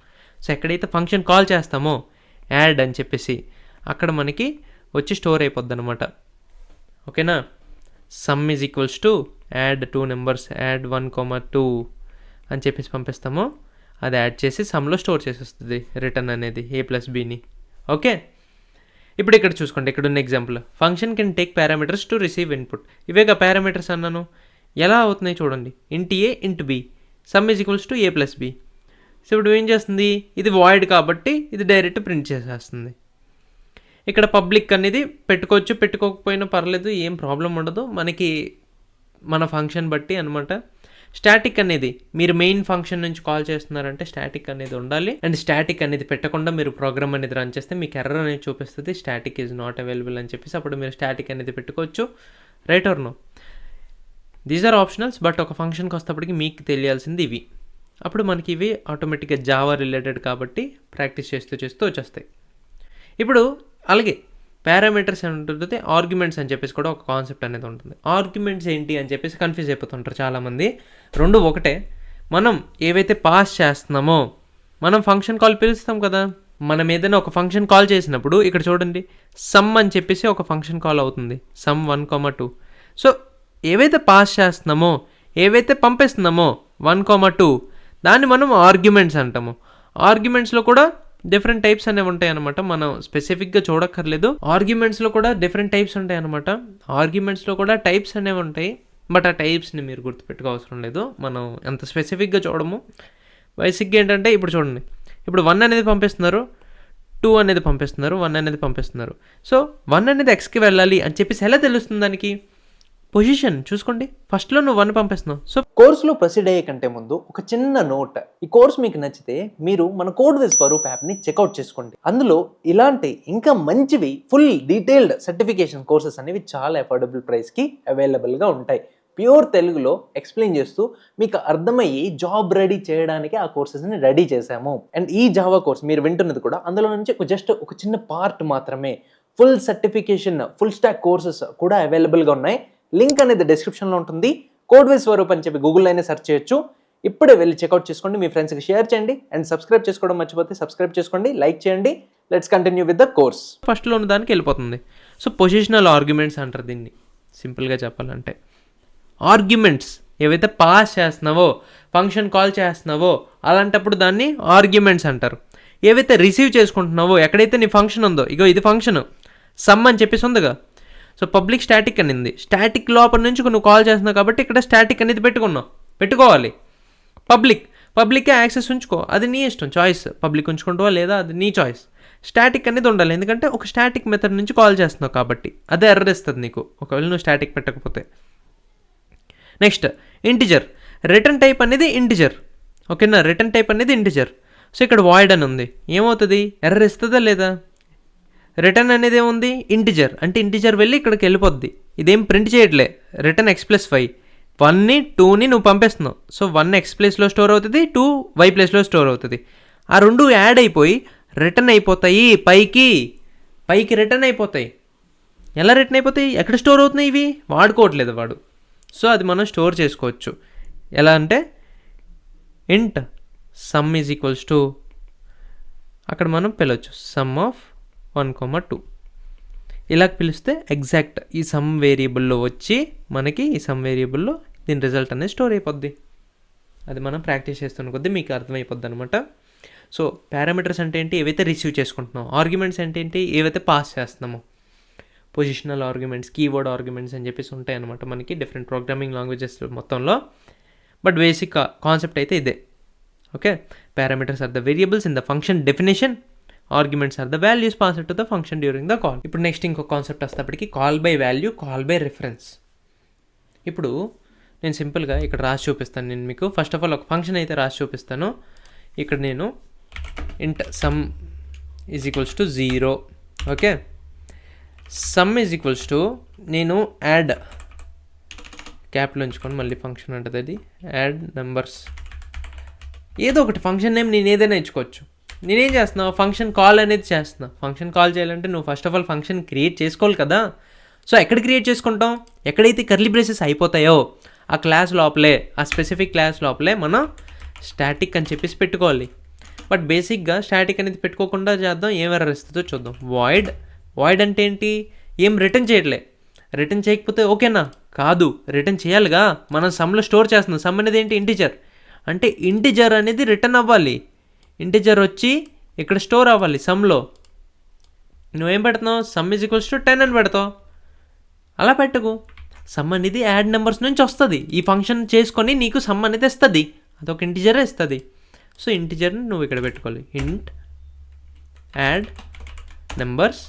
సో ఎక్కడైతే ఫంక్షన్ కాల్ చేస్తామో యాడ్ అని చెప్పేసి అక్కడ మనకి వచ్చి స్టోర్ అయిపోద్ది అనమాట. ఓకేనా, some is equals to add 2 numbers, add 1,2 అని చెప్పేసి పంపిస్తాము. అది యాడ్ చేసి సమ్లో స్టోర్ చేసేస్తుంది రిటర్న్ అనేది a+bని. ఓకే, ఇప్పుడు ఇక్కడ చూసుకోండి, ఇక్కడ ఉన్న example, function can take parameters to receive input. ఇవేగా పారామీటర్స్ అన్నాను, ఎలా అవుతున్నాయి చూడండి. Int a int b, sum is equals to a+b. So ఇప్పుడు ఏం చేస్తుంది, ఇది వాయిడ్ కాబట్టి ఇది డైరెక్ట్ ప్రింట్ చేసేస్తుంది. ఇక్కడ పబ్లిక్ అనేది పెట్టుకోవచ్చు, పెట్టుకోకపోయినా పర్లేదు, ఏం ప్రాబ్లం ఉండదు, మనకి మన ఫంక్షన్ బట్టి అనమాట. స్టాటిక్ అనేది మీరు మెయిన్ ఫంక్షన్ నుంచి కాల్ చేస్తున్నారంటే స్టాటిక్ అనేది ఉండాలి. అండ్ స్టాటిక్ అనేది పెట్టకుండా మీరు ప్రోగ్రామ్ అనేది రన్ చేస్తే మీకు ఎర్రర్ అనేది చూపిస్తుంది, స్టాటిక్ ఈజ్ నాట్ అవైలబుల్ అని చెప్పేసి. అప్పుడు మీరు స్టాటిక్ అనేది పెట్టుకోవచ్చు. Right or no, these are optionals, but ఒక ఫంక్షన్కి వస్తేప్పటికి మీకు తెలియాల్సింది ఇవి. అప్పుడు మనకి ఇవి ఆటోమేటిక్గా జావా రిలేటెడ్ కాబట్టి ప్రాక్టీస్ చేస్తూ చేస్తూ వచ్చేస్తాయి. ఇప్పుడు అలాగే పారామీటర్స్ అని ఉంటుంది, ఆర్గ్యుమెంట్స్ అని చెప్పేసి కూడా ఒక కాన్సెప్ట్ అనేది ఉంటుంది. ఆర్గ్యుమెంట్స్ ఏంటి అని చెప్పేసి కన్ఫ్యూజ్ అయిపోతుంటారు చాలామంది. రెండు ఒకటే, మనం ఏవైతే పాస్ చేస్తున్నామో, మనం ఫంక్షన్ కాల్ పిలుస్తాం కదా, మనం ఏదైనా ఒక ఫంక్షన్ కాల్ చేసినప్పుడు ఇక్కడ చూడండి సమ్ అని చెప్పేసి ఒక ఫంక్షన్ కాల్ అవుతుంది, సమ్ 1,2. సో ఏవైతే పాస్ చేస్తున్నామో, ఏవైతే పంపిస్తున్నామో 1,2, దాన్ని మనం ఆర్గ్యుమెంట్స్ అంటాము. ఆర్గ్యుమెంట్స్లో కూడా డిఫరెంట్ టైప్స్ అనేవి ఉంటాయి అనమాట, మనం స్పెసిఫిక్గా చూడక్కర్లేదు. ఆర్గ్యుమెంట్స్లో కూడా డిఫరెంట్ టైప్స్ ఉంటాయి అనమాట. ఆర్గ్యుమెంట్స్లో కూడా టైప్స్ అనేవి ఉంటాయి, బట్ ఆ టైప్స్ని మీరు గుర్తుపెట్టుకో అవసరం లేదు, మనం ఎంత స్పెసిఫిక్గా చూడము. బేసిక్గా ఏంటంటే ఇప్పుడు చూడండి, ఇప్పుడు 1 అనేది పంపిస్తున్నారు, 2 అనేది పంపిస్తున్నారు, 1 అనేది పంపిస్తున్నారు. సో 1 అనేది ఎక్స్కి వెళ్ళాలి అని చెప్పేసి ఎలా తెలుస్తుంది దానికి? పొజిషన్ చూసుకోండి, ఫస్ట్లో నువ్వు 1 పంపిస్తున్నావు. సో కోర్సులో ప్రొసీడ్ అయ్యే కంటే ముందు ఒక చిన్న నోట్, ఈ కోర్స్ మీకు నచ్చితే మీరు మన కోడ్ విత్ స్వరూప్ యాప్ని చెక్అవుట్ చేసుకోండి. అందులో ఇలాంటి ఇంకా మంచివి ఫుల్ డీటెయిల్డ్ సర్టిఫికేషన్ కోర్సెస్ అనేవి చాలా అఫోర్డబుల్ ప్రైస్కి అవైలబుల్గా ఉంటాయి. ప్యూర్ తెలుగులో ఎక్స్ప్లెయిన్ చేస్తూ మీకు అర్థమయ్యి జాబ్ రెడీ చేయడానికి ఆ కోర్సెస్ని రెడీ చేశాము. అండ్ ఈ జావా కోర్స్ మీరు వింటున్నది కూడా అందులో నుంచి జస్ట్ ఒక చిన్న పార్ట్ మాత్రమే. Full certification, full stock courses కూడా అవైలబుల్గా ఉన్నాయి. లింక్ అనేది డిస్క్రిప్షన్లో ఉంటుంది. కోడ్ విత్ స్వరూప్ అని చెప్పి గూగుల్లో అయినా సెర్చ్ చేయొచ్చు. ఇప్పుడే వెళ్ళి చెక్అవుట్ చేసుకోండి, మీ ఫ్రెండ్స్కి షేర్ చేయండి. అండ్ సబ్స్క్రైబ్ చేసుకోవడం మర్చిపోతే సబ్స్క్రైబ్ చేసుకోండి, లైక్ చేయండి. Let's continue with the course. ఫస్ట్లో ఉన్న దానికి వెళ్ళిపోతుంది. సో పొజిషనల్ ఆర్గ్యుమెంట్స్ అంటారు దీన్ని, సింపుల్గా చెప్పాలంటే. ఆర్గ్యుమెంట్స్ ఏవైతే పాస్ చేస్తున్నావో, ఫంక్షన్ కాల్ చేస్తున్నావో, అలాంటప్పుడు దాన్ని ఆర్గ్యుమెంట్స్ అంటారు. ఏవైతే రిసీవ్ చేసుకుంటున్నావో, ఎక్కడైతే నీ ఫంక్షన్ ఉందో, ఇగో ఇది ఫంక్షన్ సమ్ అని చెప్పేసి ఉందిగా, సో పబ్లిక్ స్టాటిక్ అనింది, స్టాటిక్ లోపల నుంచి నువ్వు కాల్ చేస్తున్నావు కాబట్టి ఇక్కడ స్టాటిక్ అనేది పెట్టుకోవాలి. పబ్లిక్కే యాక్సెస్ ఉంచుకో, అది నీ ఇష్టం, చాయిస్. పబ్లిక్ ఉంచుకుంటావా లేదా అది నీ చాయిస్. స్టాటిక్ అనేది ఉండాలి, ఎందుకంటే ఒక స్టాటిక్ మెథడ్ నుంచి కాల్ చేస్తున్నావు కాబట్టి అదే ఎర్రర్ ఇస్తుంది నీకు ఒకవేళ నువ్వు స్టాటిక్ పెట్టకపోతే. నెక్స్ట్ ఇంటిజర్, రిటర్న్ టైప్ అనేది ఇంటిజర్. ఓకేనా, రిటర్న్ టైప్ అనేది ఇంటిజర్. సో ఇక్కడ వాయిడ్ అని ఉంది, ఏమవుతుంది, ఎర్రర్ ఇస్తుందా లేదా? రిటర్న్ అనేది ఏముంది, ఇంటిజర్, అంటే ఇంటిజర్ వెళ్ళి ఇక్కడికి వెళ్ళిపోద్ది, ఇదేం ప్రింట్ చేయట్లే. రిటర్న్ x+5, 1ని 2ని నువ్వు పంపిస్తున్నావు. సో 1 x ప్లేస్లో స్టోర్ అవుతుంది, 2 y ప్లేస్లో స్టోర్ అవుతుంది. ఆ రెండు యాడ్ అయిపోయి రిటర్న్ అయిపోతాయి, పైకి రిటర్న్ అయిపోతాయి. ఎలా రిటర్న్ అయిపోతాయి, ఎక్కడ స్టోర్ అవుతున్నాయి, ఇవి వాడుకోవట్లేదు వాడు. సో అది మనం స్టోర్ చేసుకోవచ్చు. ఎలా అంటే ఇంట్ సమ్ ఈజ్ ఈక్వల్స్ టు, అక్కడ మనం పిలవచ్చు సమ్ ఆఫ్ 1,2. ఇలా పిలిస్తే ఎగ్జాక్ట్ ఈ సమ్ వేరియబుల్లో వచ్చి మనకి ఈ సమ్ వేరియబుల్లో దీని రిజల్ట్ అనేది స్టోర్ అయిపోద్ది. అది మనం ప్రాక్టీస్ చేస్తున్న కొద్దీ మీకు అర్థమైపోద్ది అనమాట. సో పారామీటర్స్ అంటే ఏంటి, ఏవైతే రిసీవ్ చేసుకుంటున్నామో. ఆర్గ్యుమెంట్స్ అంటే ఏంటి, ఏవైతే పాస్ చేస్తున్నామో. పొజిషనల్ ఆర్గ్యుమెంట్స్, కీవర్డ్ ఆర్గ్యుమెంట్స్ అని చెప్పేసి ఉంటాయి అన్నమాట మనకి డిఫరెంట్ ప్రోగ్రామింగ్ లాంగ్వేజెస్ మొత్తంలో. బట్ బేసిక్ కాన్సెప్ట్ అయితే ఇదే. Okay, parameters are the variables in the function definition, arguments are the values passed to the function during the call. ఇప్పుడు నెక్స్ట్ ఇంకో కాన్సెప్ట్ వస్తేప్పటికి call by value, call by reference. ఇప్పుడు నేను సింపుల్గా ఇక్కడ రాసి చూపిస్తాను. నేను మీకు ఫస్ట్ ఆఫ్ ఆల్ ఒక ఫంక్షన్ అయితే రాసి చూపిస్తాను. ఇక్కడ నేను int sum is equals to 0. Okay, some is equals to నేను యాడ్ క్యాప్లో ఉంచుకొని మళ్ళీ ఫంక్షన్ ఉంటుంది, అది యాడ్ నెంబర్స్, ఏదో ఒకటి ఫంక్షన్ నేమ్ నేను ఏదైనా ఇచ్చుకోవచ్చు. నేనేం చేస్తున్నావు, ఫంక్షన్ కాల్ అనేది చేస్తున్నా. ఫంక్షన్ కాల్ చేయాలంటే నువ్వు first of all function create చేసుకోవాలి కదా. సో ఎక్కడ క్రియేట్ చేసుకుంటాం, ఎక్కడైతే కర్లీ బ్రేసెస్ అయిపోతాయో ఆ క్లాస్ లోపలే, ఆ స్పెసిఫిక్ క్లాస్ లోపలే మనం స్టాటిక్ అని చెప్పేసి పెట్టుకోవాలి. బట్ బేసిక్గా స్టాటిక్ అనేది పెట్టుకోకుండా చేద్దాం, ఏం ఎర్రర్ ఇస్తుందో చూద్దాం. వాయిడ్, వాయిడ్ అంటే ఏంటి, ఏం రిటర్న్ చేయట్లే. రిటర్న్ చేయకపోతే ఓకేనా, కాదు రిటర్న్ చేయాలిగా. మనం సమ్లో స్టోర్ చేస్తున్నాం. సమ్ అనేది ఏంటి, ఇంటిజర్. అంటే ఇంటిజర్ అనేది రిటర్న్ అవ్వాలి. ఇంటిజర్ వచ్చి ఇక్కడ స్టోర్ అవ్వాలి సమ్లో. నువ్వేం పెడుతున్నావు, సమ్ ఈజ్ ఈక్వల్స్ టు 10 అని పెడతావు. అలా పెట్టకు. సమ్ అనేది యాడ్ నెంబర్స్ నుంచి వస్తుంది. ఈ ఫంక్షన్ చేసుకొని నీకు సమ్ అనేది ఇస్తుంది, అదొక ఇంటిజరే ఇస్తుంది. సో ఇంటిజర్ని నువ్వు ఇక్కడ పెట్టుకోవాలి. ఇంట్ యాడ్ నెంబర్స్.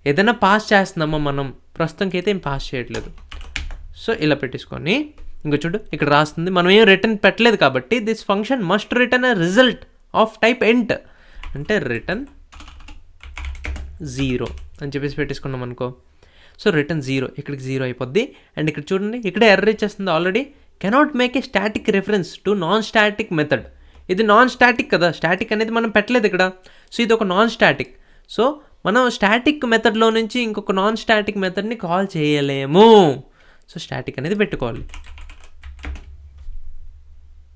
ఏదైనా పాస్ చేస్తున్నామా మనం, ప్రస్తుతానికి అయితే ఏం పాస్ చేయట్లేదు. సో ఇలా పెట్టేసుకొని ఇంకో చూడు ఇక్కడ రాస్తుంది, మనం ఏం రిటర్న్ పెట్టలేదు కాబట్టి this function must return a result of type int, అంటే రిటర్న్ 0 అని చెప్పేసి పెట్టేసుకున్నాం అనుకో. సో రిటర్న్ 0, ఇక్కడికి 0 అయిపోద్ది. అండ్ ఇక్కడ చూడండి ఇక్కడ ఎర్రర్ ఇచ్చేస్తుంది already. Cannot make a static reference to non static method. ఇది నాన్ స్టాటిక్ కదా, స్టాటిక్ అనేది మనం పెట్టలేదు ఇక్కడ. సో ఇది ఒక నాన్ స్టాటిక్. సో మనం స్టాటిక్ మెథడ్లో నుంచి ఇంకొక నాన్ స్టాటిక్ మెథడ్ని కాల్ చేయలేము. సో స్టాటిక్ అనేది పెట్టుకోవాలి.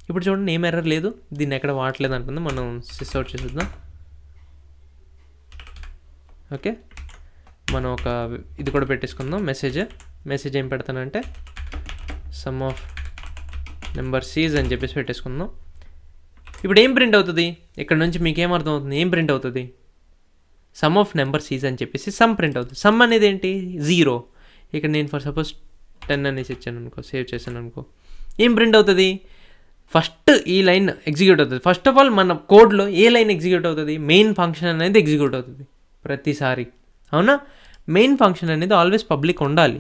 ఇప్పుడు చూడండి ఏం ఎర్రర్ లేదు, దీన్ని ఎక్కడ వాడలేదు అంటుంది. మనం సిస్ అవుట్ చేసేద్దాం. ఓకే, మనం ఒక ఇది కూడా పెట్టేసుకుందాం, మెసేజ్ ఏం పెడతానంటే సమ్ ఆఫ్ నెంబర్ సీజ్ అని చెప్పేసి పెట్టేసుకుందాం. ఇప్పుడు ఏం ప్రింట్ అవుతుంది, ఇక్కడ నుంచి మీకు ఏం అర్థం అవుతుంది, ఏం ప్రింట్ అవుతుంది, సమ్ ఆఫ్ నెంబర్ సీజ్ అని చెప్పేసి సమ్ ప్రింట్ అవుతుంది. సమ్ అనేది ఏంటి, 0. ఇక్కడ నేను ఫర్ సపోజ్ 10 అనేసి ఇచ్చాను అనుకో, సేవ్ చేశాను అనుకో, ఏం ప్రింట్ అవుతుంది, ఫస్ట్ ఈ లైన్ ఎగ్జిక్యూట్ అవుతుంది. ఫస్ట్ ఆఫ్ ఆల్ మన కోడ్లో ఏ లైన్ ఎగ్జిక్యూట్ అవుతుంది, మెయిన్ ఫంక్షన్ అనేది ఎగ్జిక్యూట్ అవుతుంది ప్రతిసారి. అవునా, మెయిన్ ఫంక్షన్ అనేది ఆల్వేస్ పబ్లిక్ ఉండాలి,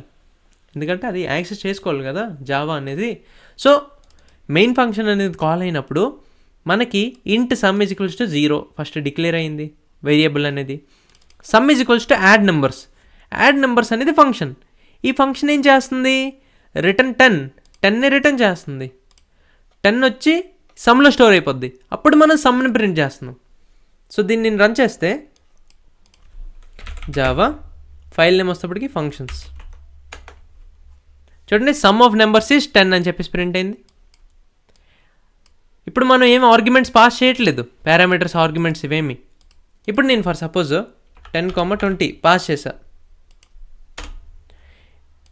ఎందుకంటే అది యాక్సెస్ చేసుకోవాలి కదా జావా అనేది. సో మెయిన్ ఫంక్షన్ అనేది కాల్ అయినప్పుడు మనకి ఇంట్ sum is equals to 0 first declare అయింది వేరియబుల్ అనేది. Some is equals to add numbers. Add numbers అనేది ఫంక్షన్. ఈ ఫంక్షన్ ఏం చేస్తుంది, రిటర్న్ 10ని రిటర్న్ చేస్తుంది. 10 వచ్చి సమ్లో స్టోర్ అయిపోద్ది, అప్పుడు మనం సమ్ని ప్రింట్ చేస్తున్నాం. సో దీన్ని నేను రన్ చేస్తే జావా ఫైల్ నేమ్ వస్తేప్పటికి ఫంక్షన్స్, చూడండి సమ్ ఆఫ్ నెంబర్స్ ఈజ్ 10 అని చెప్పేసి ప్రింట్ అయింది. ఇప్పుడు మనం ఏమి ఆర్గ్యుమెంట్స్ పాస్ చేయట్లేదు, పారామీటర్స్ ఆర్గ్యుమెంట్స్ ఇవేమి. ఇప్పుడు నేను ఫర్ సపోజ్ 10,20 పాస్ చేసా.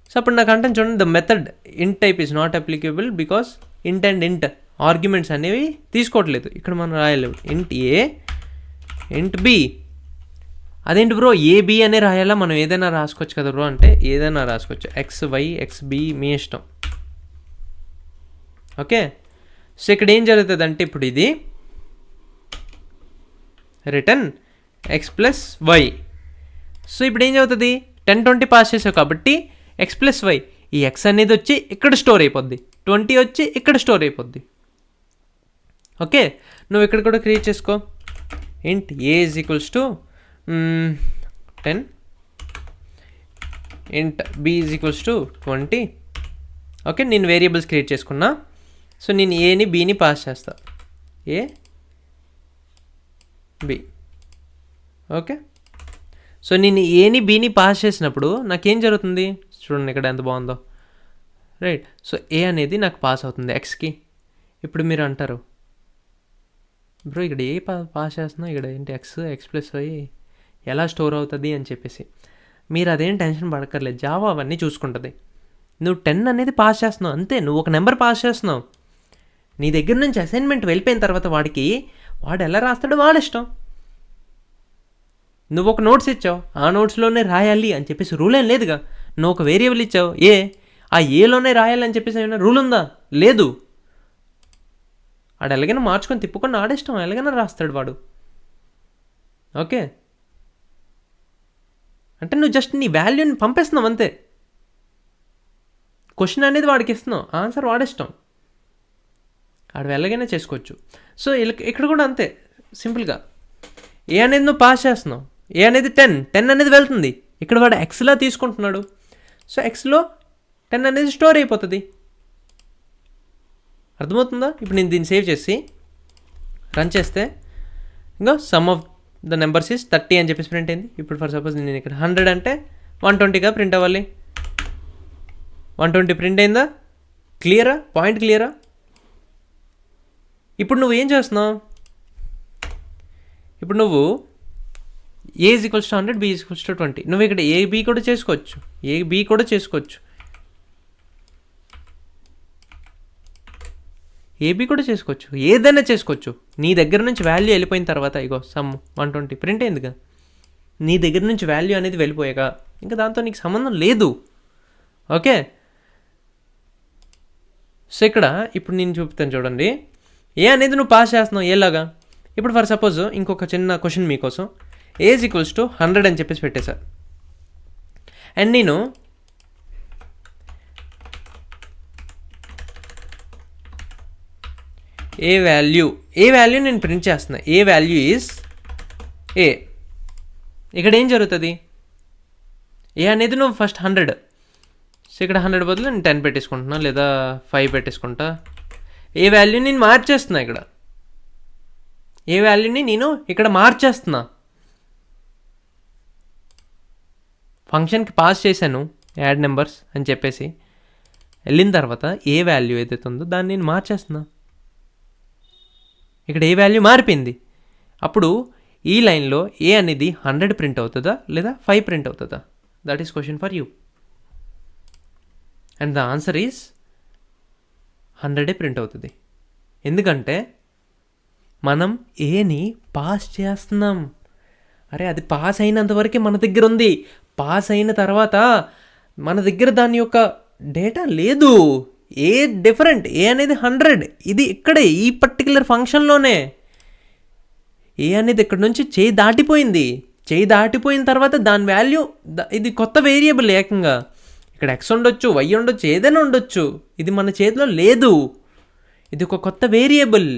సో అప్పుడు నాకు అంటే చూడండి ద మెథడ్ ఇంట్ type is not applicable because ఇంట్ అండ్ ఇంట్ ఆర్గ్యుమెంట్స్ అనేవి తీసుకోవట్లేదు. ఇక్కడ మనం రాయలేము ఇంట్ ఏ ఇంట్ బి. అదేంటి బ్రో ఏబి అనే రాయాలా, మనం ఏదైనా రాసుకోవచ్చు కదా బ్రో అంటే ఏదైనా రాసుకోవచ్చు, XY XB మీ ఇష్టం. ఓకే, సో ఇక్కడ ఏం జరుగుతుంది అంటే ఇప్పుడు ఇది రిటర్న్ X+Y. సో ఇప్పుడు ఏం చదువుతుంది, 10,20 పాస్ చేసావు కాబట్టి X+Y, ఈ X అనేది వచ్చి ఇక్కడ స్టోర్ అయిపోద్ది, 20 వచ్చి ఇక్కడ స్టోర్ అయిపోద్ది. ఓకే, నువ్వు ఇక్కడ కూడా క్రియేట్ చేసుకో. ఇంట్ ఏ is equals to 10, int B is equals to 20. Okay, నేను వేరియబుల్స్ క్రియేట్ చేసుకున్నా. సో నేను ఏని బిని పాస్ చేస్తా, ఏ బి. ఓకే, సో నేను ఏని బిని పాస్ చేసినప్పుడు నాకేం జరుగుతుంది చూడండి ఇక్కడ ఎంత బాగుందో, రైట్. సో ఏ అనేది నాకు పాస్ అవుతుంది ఎక్స్కి. ఇప్పుడు మీరు అంటారు బ్రో ఇక్కడ ఏ పాస్ చేస్తున్నావు, ఇక్కడ ఏంటి X+Y ఎలా స్టోర్ అవుతుంది అని చెప్పేసి. మీరు అదేం టెన్షన్ పడక్కర్లేదు, జావా అవన్నీ చూసుకుంటుంది. నువ్వు 10 అనేది పాస్ చేస్తున్నావు అంతే, నువ్వు ఒక నెంబర్ పాస్ చేస్తున్నావు. నీ దగ్గర నుంచి అసైన్మెంట్ వెళ్ళిపోయిన తర్వాత వాడు ఎలా రాస్తాడో వాడి ఇష్టం. నువ్వు ఒక నోట్స్ ఇచ్చావు, ఆ నోట్స్లోనే రాయాలి అని చెప్పేసి రూల్ ఏం లేదుగా. నువ్వు ఒక వేరియబుల్ ఇచ్చావు ఆ ఏలోనే రాయాలి అని చెప్పేసి ఏమైనా రూల్ ఉందా? లేదు. ఆడు ఎలాగైనా మార్చుకొని తిప్పుకొని ఆడిష్టం, ఎలాగైనా రాస్తాడు వాడు. ఓకే, అంటే నువ్వు జస్ట్ నీ వాల్యూని పంపేస్తున్నావు అంతే. క్వశ్చన్ అనేది వాడికి ఇస్తున్నావు, ఆన్సర్ వాడిష్టం, ఆడు ఎలాగైనా చేసుకోవచ్చు. సో ఇక్కడ కూడా అంతే సింపుల్గా. ఏ అనేది నువ్వు పాస్ చేస్తున్నావు, ఏ అనేది 10 అనేది వెళ్తుంది. ఇక్కడ వాడు ఎక్స్లా తీసుకుంటున్నాడు, సో ఎక్స్లో 10 అనేది స్టోర్ అయిపోతుంది. అర్థమవుతుందా? ఇప్పుడు నేను దీన్ని సేవ్ చేసి రన్ చేస్తే ఇంకా some of the numbers is 30 అని చెప్పేసి ప్రింట్ అయింది. ఇప్పుడు ఫర్ సపోజ్ నేను ఇక్కడ 100 అంటే 120గా ప్రింట్ అవ్వాలి. 120 ప్రింట్ అయిందా? క్లియరా? పాయింట్ క్లియరా? ఇప్పుడు నువ్వు ఏం చేస్తున్నావు? ఇప్పుడు నువ్వు A = 100, B = 20. నువ్వు ఇక్కడ AB కూడా చేసుకోవచ్చు, AB కూడా చేసుకోవచ్చు, ఏబీ కూడా చేసుకోవచ్చు, ఏదైనా చేసుకోవచ్చు. నీ దగ్గర నుంచి వాల్యూ వెళ్ళిపోయిన తర్వాత ఇగో సమ్ 120 ప్రింట్ అయిందిగా. నీ దగ్గర నుంచి వాల్యూ అనేది వెళ్ళిపోయాక ఇంకా దాంతో నీకు సంబంధం లేదు. ఓకే, సో ఇక్కడ ఇప్పుడు నేను చూపుతాను చూడండి. ఏ అనేది నువ్వు పాస్ చేస్తున్నావు ఏలాగా. ఇప్పుడు ఫర్ సపోజ్ ఇంకొక చిన్న క్వశ్చన్ మీకోసం. A = 100 అని చెప్పేసి పెట్టేశా. అండ్ నేను ఏ వాల్యూ నేను ప్రింట్ చేస్తున్నా. ఏ వాల్యూ ఈజ్ ఏ. ఇక్కడ ఏం జరుగుతుంది? ఏ అనేది నువ్వు ఫస్ట్ 100, సో ఇక్కడ 100 బదులు నేను 10 పెట్టేసుకుంటున్నా, లేదా 5 పెట్టేసుకుంటా. ఏ వాల్యూ నేను మార్చేస్తున్నా. ఇక్కడ ఏ వాల్యూని నేను ఇక్కడ మార్చేస్తున్నా. ఫంక్షన్కి పాస్ చేశాను యాడ్ నెంబర్స్ అని చెప్పేసి, వెళ్ళిన తర్వాత ఏ వాల్యూ ఏదైతే ఉందో దాన్ని నేను మార్చేస్తున్నా. ఇక్కడ ఏ వాల్యూ మారిపోయింది. అప్పుడు ఈ లైన్లో ఏ అనేది 100 ప్రింట్ అవుతుందా లేదా 5 ప్రింట్ అవుతుందా? That is question for you. And the answer is 100 print అవుతుంది. ఎందుకంటే మనం ఏని పాస్ చేస్తున్నాం. అరే అది పాస్ అయినంతవరకే మన దగ్గర ఉంది. పాస్ అయిన తర్వాత మన దగ్గర దాని యొక్క డేటా లేదు. ఏ డిఫరెంట్, ఏ అనేది 100. ఇది ఇక్కడే ఈ పర్టికులర్ ఫంక్షన్లోనే ఏ అనేది ఇక్కడ నుంచి చేయి దాటిపోయింది. చేయి దాటిపోయిన తర్వాత దాని వాల్యూ ఇది కొత్త వేరియబుల్. ఏకంగా ఇక్కడ ఎక్స్ ఉండొచ్చు, వై ఉండొచ్చు, ఏదైనా ఉండొచ్చు. ఇది మన చేతిలో లేదు. ఇది ఒక కొత్త వేరియబుల్.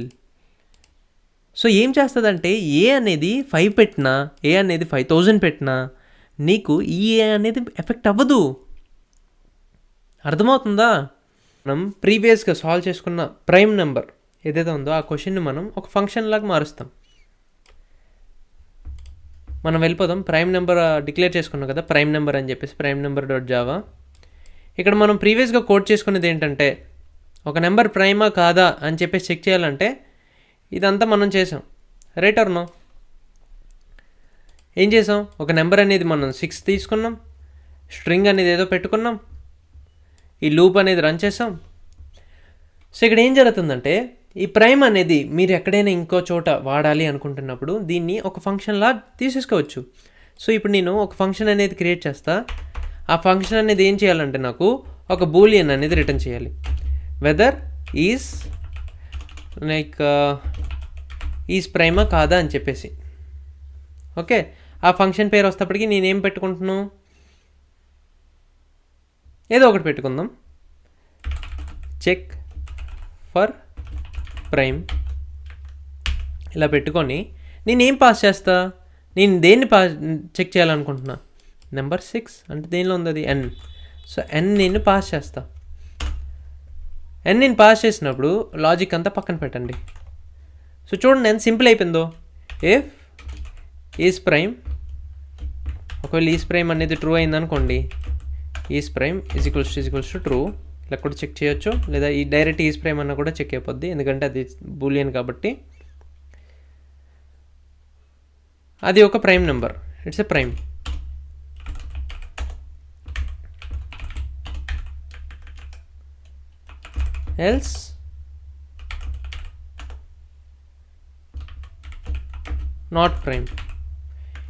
సో ఏం చేస్తుందంటే ఏ అనేది 5 పెట్టినా, ఏ అనేది 5000 పెట్టినా నీకు ఈ ఏ అనేది ఎఫెక్ట్ అవ్వదు. అర్థమవుతుందా? మనం ప్రీవియస్గా సాల్వ్ చేసుకున్న ప్రైమ్ నెంబర్ ఏదైతే ఉందో ఆ క్వశ్చన్ని మనం ఒక ఫంక్షన్ లాగా మారుస్తాం. మనం వెళ్ళిపోదాం. ప్రైమ్ నెంబర్ డిక్లేర్ చేసుకున్నాం కదా, ప్రైమ్ నెంబర్ అని చెప్పేసి ప్రైమ్ నెంబర్ .java. ఇక్కడ మనం ప్రీవియస్గా కోడ్ చేసుకునేది ఏంటంటే ఒక నెంబర్ ప్రైమా కాదా అని చెప్పేసి చెక్ చేయాలంటే ఇదంతా మనం చేసాం. Right or no? ఏం చేసాం? ఒక నెంబర్ అనేది మనం 6 తీసుకున్నాం, స్ట్రింగ్ అనేది ఏదో పెట్టుకున్నాం, ఈ లూప్ అనేది రన్ చేసాం. సో ఇక్కడ ఏం జరుగుతుందంటే ఈ ప్రైమ్ అనేది మీరు ఎక్కడైనా ఇంకో చోట వాడాలి అనుకుంటున్నప్పుడు దీన్ని ఒక ఫంక్షన్లా తీసేసుకోవచ్చు. సో ఇప్పుడు నేను ఒక ఫంక్షన్ అనేది క్రియేట్ చేస్తా. ఆ ఫంక్షన్ అనేది ఏం చేయాలంటే నాకు ఒక బూలియన్ అనేది రిటర్న్ చేయాలి. వెదర్ ఈజ్ లైక్ ఈజ్ ప్రైమా కాదా అని చెప్పేసి. ఓకే, ఆ ఫంక్షన్ పేరు వస్తేప్పటికి నేనేం పెట్టుకుంటున్నాను, ఏదో ఒకటి పెట్టుకుందాం. చెక్ ఫర్ ప్రైమ్ ఇలా పెట్టుకొని నేనేం పాస్ చేస్తా, నేను దేన్ని చెక్ చేయాలనుకుంటున్నా, నెంబర్ 6 అంటే దేనిలో ఉంది అది n. సో n నేను పాస్ చేస్తా. n నేను పాస్ చేసినప్పుడు లాజిక్ అంతా పక్కన పెట్టండి. సో చూడండి ఎంత సింపుల్ అయిపోయిందో. ఇఫ్ ఈజ్ ప్రైమ్, ఒకవేళ ఈజ్ ప్రైమ్ అనేది ట్రూ అయిందనుకోండి, is prime is equals to true ఇలా కూడా చెక్ చేయొచ్చు, లేదా ఈ డైరెక్ట్ ఈజ్ ప్రైమ్ అన్న కూడా చెక్ అయిపోద్ది, ఎందుకంటే అది బూలియన్ కాబట్టి. అది ఒక prime number, it's a prime. Else not prime.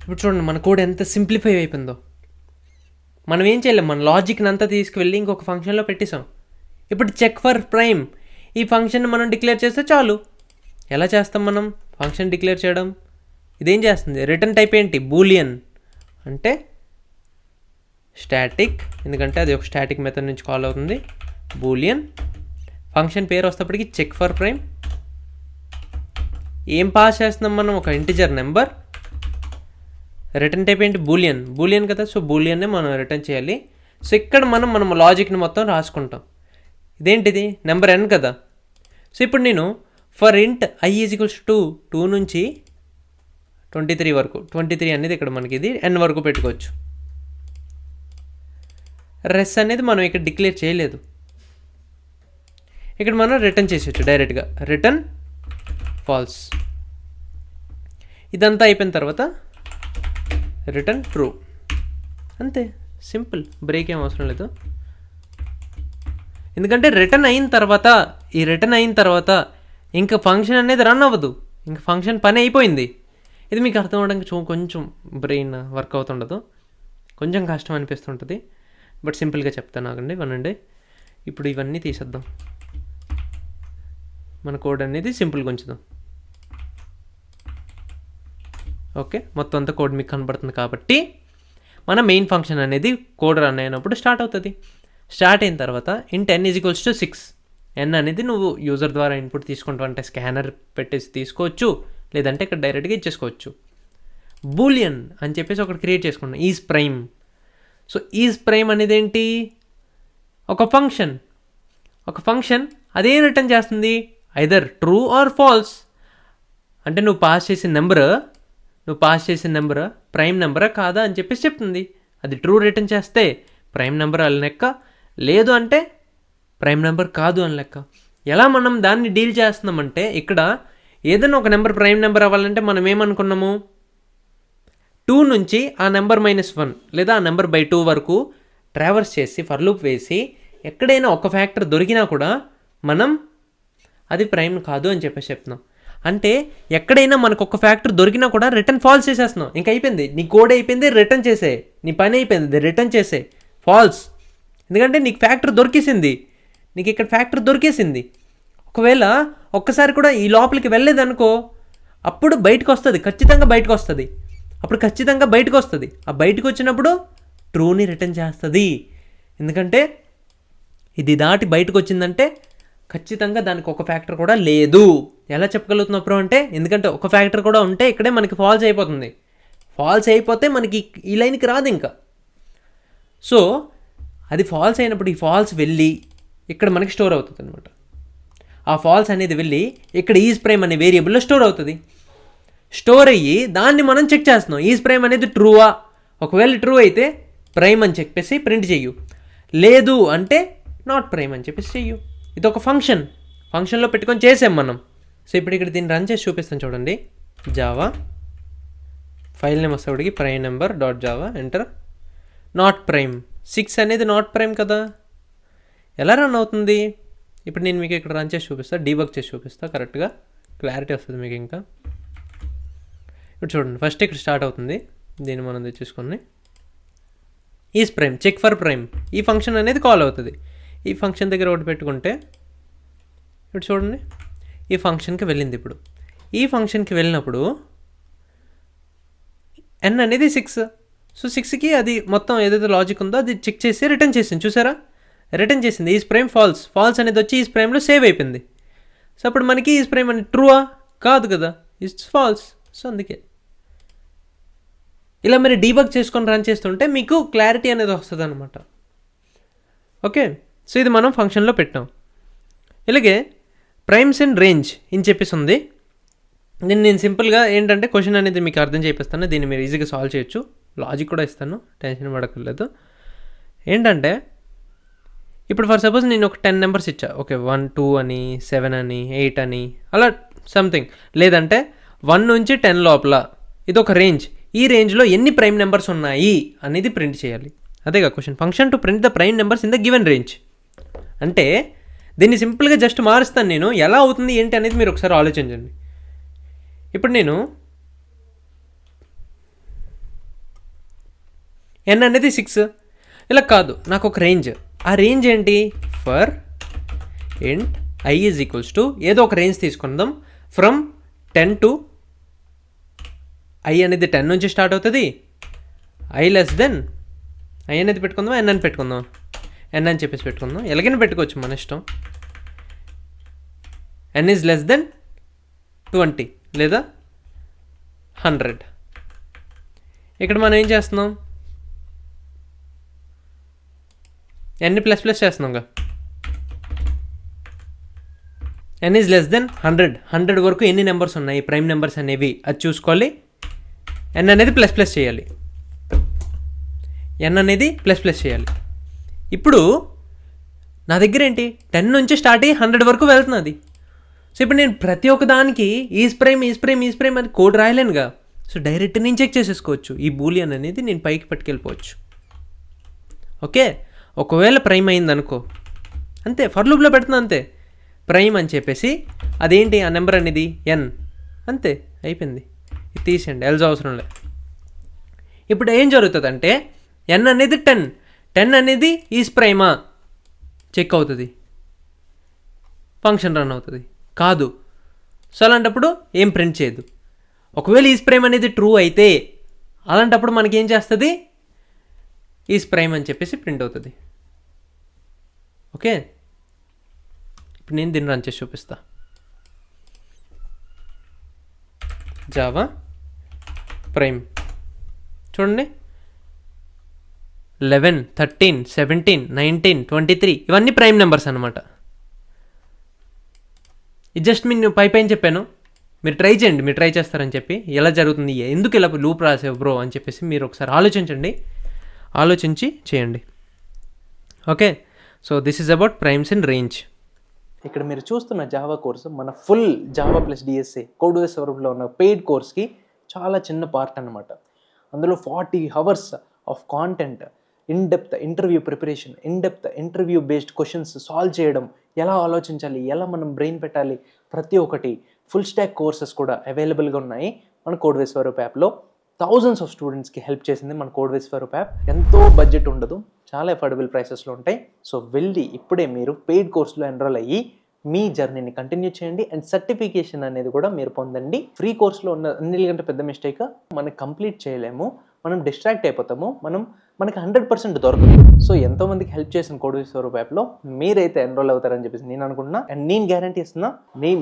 ఇప్పుడు చూడండి మన కోడ్ ఎంత సింప్లిఫై అయిపోయిందో. మనం ఏం చేయలేం, మన లాజిక్ని అంతా తీసుకువెళ్ళి ఇంకొక ఫంక్షన్లో పెట్టేసాం. ఇప్పుడు చెక్ ఫర్ ప్రైమ్, ఈ ఫంక్షన్ మనం డిక్లేర్ చేస్తే చాలు. ఎలా చేస్తాం మనం ఫంక్షన్ డిక్లేర్ చేయడం? ఇదేం చేస్తుంది, రిటర్న్ టైప్ ఏంటి, బూలియన్ అంటే స్టాటిక్, ఎందుకంటే అది ఒక స్టాటిక్ మెథడ్ నుంచి కాల్ అవుతుంది. బూలియన్ ఫంక్షన్ పేరు వస్తేప్పటికి చెక్ ఫర్ ప్రైమ్. ఏం పాస్ చేస్తున్నాం మనం, ఒక ఇంటిజర్ నెంబర్. రిటర్న్ టైప్ ఏంటి, బూలియన్. బూలియన్ కదా, సో బూలియన్నే మనం రిటర్న్ చేయాలి. సో ఇక్కడ మనం లాజిక్ని మొత్తం రాసుకుంటాం. ఇదేంటిది, నెంబర్ n కదా. సో ఇప్పుడు నేను ఫర్ ఇంట్ i ఈజ్ టు 2 నుంచి 23 వరకు, 23 అనేది ఇక్కడ మనకి ఇది n వరకు పెట్టుకోవచ్చు. రెస్ అనేది మనం ఇక్కడ డిక్లేర్ చేయలేదు, ఇక్కడ మనం రిటర్న్ చేసేయచ్చు డైరెక్ట్గా, రిటర్న్ ఫాల్స్. ఇదంతా అయిపోయిన తర్వాత రిటర్న్ ట్రూ, అంతే, సింపుల్, బ్రేక్ ఏం అవసరం లేదు. ఎందుకంటే రిటర్న్ అయిన తర్వాత ఇంకా ఫంక్షన్ అనేది రన్ అవ్వదు, ఇంకా ఫంక్షన్ పని అయిపోయింది. ఇది మీకు అర్థం అవడానికి కొంచెం బ్రెయిన్ వర్క్ అవుతుండదు, కొంచెం కష్టం అనిపిస్తుంటుంది, బట్ సింపుల్గా చెప్తాను, ఆగండి వినండి. ఇప్పుడు ఇవన్నీ తీసేద్దాం, మన కోడ్ అనేది సింపుల్గా ఉంచుదాం. ఓకే, మొత్తం అంతా కోడ్ మీకు కనబడుతుంది కాబట్టి మన మెయిన్ ఫంక్షన్ అనేది కోడ్ రన్ అయినప్పుడు స్టార్ట్ అవుతుంది. స్టార్ట్ అయిన తర్వాత ఇంట్ n is equals to 6. n అనేది నువ్వు యూజర్ ద్వారా ఇన్పుట్ తీసుకుంటావు, అంటే స్కానర్ పెట్టేసి తీసుకోవచ్చు, లేదంటే ఇక్కడ డైరెక్ట్గా ఇచ్చేసుకోవచ్చు. బూలియన్ అని చెప్పేసి ఒకటి క్రియేట్ చేసుకున్నాం, is prime. So is prime అనేది ఏంటి, ఒక ఫంక్షన్ అదేం రిటర్న్ చేస్తుంది, ఐదర్ ట్రూ ఆర్ ఫాల్స్. అంటే నువ్వు పాస్ చేసిన నెంబర్ ప్రైమ్ నెంబరా కాదా అని చెప్పేసి చెప్తుంది. అది ట్రూ రిటర్న్ చేస్తే ప్రైమ్ నెంబర్ అని లెక్క, లేదు అంటే ప్రైమ్ నెంబర్ కాదు అని లెక్క. ఎలా మనం దాన్ని డీల్ చేస్తున్నామంటే, ఇక్కడ ఏదైనా ఒక నెంబర్ ప్రైమ్ నెంబర్ అవ్వాలంటే మనం ఏమనుకున్నాము, 2 నుంచి ఆ నెంబర్ -1 లేదా ఆ నెంబర్ బై 2 వరకు ట్రావర్స్ చేసి ఫర్ లూప్ వేసి ఎక్కడైనా ఒక ఫ్యాక్టర్ దొరికినా కూడా మనం అది ప్రైమ్ కాదు అని చెప్పేసి చెప్తున్నాం. అంటే ఎక్కడైనా మనకు ఒక ఫ్యాక్టర్ దొరికినా కూడా రిటర్న్ ఫాల్స్ చేసేస్తున్నాం, ఇంకా అయిపోయింది, నీ కోడ్ అయిపోయింది, రిటర్న్ చేసే, నీ పని అయిపోయింది, రిటర్న్ చేసే ఫాల్స్. ఎందుకంటే నీకు ఫ్యాక్టర్ దొరికేసింది, నీకు ఇక్కడ ఫ్యాక్టర్ దొరికేసింది. ఒకవేళ ఒక్కసారి కూడా ఈ లోపలికి వెళ్ళలేదనుకో, అప్పుడు బయటకు వస్తుంది, ఖచ్చితంగా బయటకు వస్తుంది. ఆ బయటకు వచ్చినప్పుడు ట్రూని రిటర్న్ చేస్తుంది. ఎందుకంటే ఇది దాటి బయటకు వచ్చిందంటే ఖచ్చితంగా దానికి ఒక ఫ్యాక్టర్ కూడా లేదు. ఎలా చెప్పగలుగుతున్నప్పుడు అంటే, ఎందుకంటే ఒక ఫ్యాక్టర్ కూడా ఉంటే ఇక్కడే మనకి ఫాల్స్ అయిపోతుంది. ఫాల్స్ అయిపోతే మనకి ఈ లైన్కి రాదు ఇంకా. సో అది ఫాల్స్ అయినప్పుడు ఈ ఫాల్స్ వెళ్ళి ఇక్కడ మనకి స్టోర్ అవుతుంది అనమాట. ఆ ఫాల్స్ అనేది వెళ్ళి ఇక్కడ ఈజ్ ప్రైమ్ అనే వేరియబుల్లో స్టోర్ అవుతుంది. స్టోర్ అయ్యి దాన్ని మనం చెక్ చేస్తున్నాం, ఈజ్ ప్రైమ్ అనేది ట్రూవా. ఒకవేళ ట్రూ అయితే ప్రైమ్ అని చెప్పేసి ప్రింట్ చెయ్యు, లేదు అంటే నాట్ ప్రైమ్ అని చెప్పేసి చెయ్యు. ఇది ఒక ఫంక్షన్లో పెట్టుకొని చేసాం మనం. సో ఇప్పుడు ఇక్కడ దీన్ని రన్ చేసి చూపిస్తాను చూడండి. జావా ఫైల్ నేమ్ వస్తేవాడికి prime number dot Java, enter. Not prime 6 అనేది నాట్ ప్రైమ్ కదా, ఎలా రన్ అవుతుంది? ఇప్పుడు నేను మీకు ఇక్కడ రన్ చేసి చూపిస్తాను, డీబగ్ చేసి చూపిస్తాను, కరెక్ట్గా క్లారిటీ వస్తుంది మీకు. ఇంకా ఇప్పుడు చూడండి, ఫస్ట్ ఇక్కడ స్టార్ట్ అవుతుంది, దీన్ని మనం తెచ్చేసుకొని is prime, check for prime, ఈ ఫంక్షన్ అనేది కాల్ అవుతుంది. ఈ ఫంక్షన్ దగ్గర ఒకటి పెట్టుకుంటే ఇప్పుడు చూడండి, ఈ ఫంక్షన్కి వెళ్ళింది. ఇప్పుడు ఈ ఫంక్షన్కి వెళ్ళినప్పుడు n అనేది 6. సో 6కి అది మొత్తం ఏదైతే లాజిక్ ఉందో అది చెక్ చేసి రిటర్న్ చేసింది, చూసారా? రిటర్న్ చేసింది ఈజ్ ప్రైమ్ ఫాల్స్ అనేది వచ్చి ఈజ్ ప్రైమ్లో సేవ్ అయిపోయింది. సో అప్పుడు మనకి ఈజ్ ప్రైమ్ అనేది ట్రూవా కాదు కదా, ఇట్స్ ఫాల్స్. సో అందుకే ఇలా మీరు డీబగ్ చేసుకొని రన్ చేస్తుంటే మీకు క్లారిటీ అనేది వస్తుంది అనమాట. ఓకే, సో ఇది మనం ఫంక్షన్లో పెట్టాం. ఇలాగే ప్రైమ్స్ అండ్ రేంజ్ అని చెప్పేసి ఉంది. దీన్ని నేను సింపుల్గా ఏంటంటే క్వశ్చన్ అనేది మీకు అర్థం చేపిస్తాను, దీన్ని మీరు ఈజీగా సాల్వ్ చేయొచ్చు, లాజిక్ కూడా ఇస్తాను, టెన్షన్ పడక్కర్లేదు. ఏంటంటే ఇప్పుడు ఫర్ సపోజ్ నేను ఒక 10 నెంబర్స్ ఇచ్చా, ఓకే, 1, 2 అని, 7 అని, 8 అని, అలా సంథింగ్, లేదంటే 1 నుంచి 10 లోపల, ఇది ఒక రేంజ్. ఈ రేంజ్లో ఎన్ని ప్రైమ్ నెంబర్స్ ఉన్నాయి అనేది ప్రింట్ చేయాలి. అదేగా question, function to print the prime numbers in the given range. అంటే దీన్ని సింపుల్గా జస్ట్ మారుస్తాను నేను, ఎలా అవుతుంది ఏంటి అనేది మీరు ఒకసారి ఆలోచించండి. ఇప్పుడు నేను n అనేది 6. ఇలా కాదు, నాకు ఒక రేంజ్. ఆ రేంజ్ ఏంటి? For int I is equals to ఏదో ఒక రేంజ్ తీసుకుందాం. ఫ్రమ్ 10 టు I అనేది 10 నుంచి స్టార్ట్ అవుతుంది. I లెస్ దెన్ I అనేది పెట్టుకుందాం, n అని పెట్టుకుందాం. n అని చెప్పేసి పెట్టుకుందాం. ఎలాగైనా పెట్టుకోవచ్చు, మన ఇష్టం. n ఈజ్ లెస్ దెన్ 20 లేదా 100. ఇక్కడ మనం ఏం చేస్తున్నాం? n ప్లస్ ప్లస్ చేస్తున్నాంగా. n ఈజ్ లెస్ దెన్ 100 వరకు ఎన్ని నెంబర్స్ ఉన్నాయి ప్రైమ్ నెంబర్స్ అనేవి అది చూసుకోవాలి. n అనేది ప్లస్ ప్లస్ చేయాలి. n అనేది ప్లస్ ప్లస్ చేయాలి. ఇప్పుడు నా దగ్గర ఏంటి? 10 నుంచి స్టార్ట్ అయ్యి 100 వరకు వెళ్తున్నది. సో ఇప్పుడు నేను ప్రతి ఒక్క దానికి ఈజ్ ప్రైమ్ అని కోడ్ రాయలేనుగా. సో డైరెక్ట్ నేను చెక్ చేసేసుకోవచ్చు. ఈ బూలియన్ అనేది నేను పైకి పట్టుకెళ్ళిపోవచ్చు. ఓకే, ఒకవేళ ప్రైమ్ అయింది అనుకో, అంతే, ఫర్ లూప్లో పెడుతున్నా, అంతే, ప్రైమ్ అని చెప్పేసి అదేంటి ఆ నెంబర్ అనేది n, అంతే, అయిపోయింది. ఇది తీసేయండి, ఎల్స్ అవసరం లే. ఇప్పుడు ఏం జరుగుతుంది అంటే n అనేది 10 అనేది ఈజ్ ప్రైమా చెక్ అవుతుంది, ఫంక్షన్ రన్ అవుతుంది. కాదు, సో అలాంటప్పుడు ఏం ప్రింట్ చేయదు. ఒకవేళ ఈజ్ ప్రైమ్ అనేది ట్రూ అయితే అలాంటప్పుడు మనకి ఏం చేస్తుంది? ఈజ్ ప్రైమ్ అని చెప్పేసి ప్రింట్ అవుతుంది. ఓకే, ఇప్పుడు నేను దీన్ని రన్ చేసి చూపిస్తా. జావా ప్రైమ్ చూడండి, 11, 13, 17, 19, 23 ఇవన్నీ ప్రైమ్ నెంబర్స్ అనమాట. ఇది జస్ట్ నేను పైన చెప్పాను, మీరు ట్రై చేయండి, మీరు ట్రై చేస్తారని చెప్పి. ఎలా జరుగుతుంది, ఎందుకు ఇలా లూప్ రాసేవు బ్రో అని చెప్పేసి మీరు ఒకసారి ఆలోచించండి, ఆలోచించి చేయండి. Okay, so this is about primes and range. ఇక్కడ మీరు చూస్తున్న జావా కోర్సు మన ఫుల్ జావా ప్లస్ డిఎస్ఏ కోడ్వేస్ వరకులో ఉన్న పెయిడ్ కోర్స్కి చాలా చిన్న పార్ట్ అనమాట. అందులో 40 hours of content, in depth interview preparation, in depth interview based questions solve చేయడం, ఎలా ఆలోచించాలి, ఎలా మనం బ్రెయిన్ పెట్టాలి, ప్రతి ఒక్కటి ఫుల్ స్టాక్ కోర్సెస్ కూడా అవైలబుల్గా ఉన్నాయి మన కోడ్వేస్ స్వరూప్ యాప్లో. థౌజండ్స్ ఆఫ్ స్టూడెంట్స్కి హెల్ప్ చేసింది మన కోడ్వేస్ స్వరూప్ యాప్. ఎంతో బడ్జెట్ ఉండదు, చాలా అఫోర్డబుల్ ప్రైసెస్లో ఉంటాయి. సో వెళ్ళి ఇప్పుడే మీరు పెయిడ్ కోర్సులో ఎన్రోల్ అయ్యి మీ జర్నీని కంటిన్యూ చేయండి. అండ్ సర్టిఫికేషన్ అనేది కూడా మీరు పొందండి. ఫ్రీ కోర్సులో ఉన్న అన్నిటికంటే పెద్ద మిస్టేక్, మనం కంప్లీట్ చేయలేము, మనం డిస్ట్రాక్ట్ అయిపోతాము, మనకి 100% దొరకదు. సో ఎంతోమందికి హెల్ప్ చేసిన కోడ్వేస్ స్వరూప్ యాప్లో మీరైతే ఎన్రోల్ అవుతారని చెప్పేసి నేను అనుకుంటున్నా. అండ్ నేను గ్యారంటీ ఇస్తున్నా,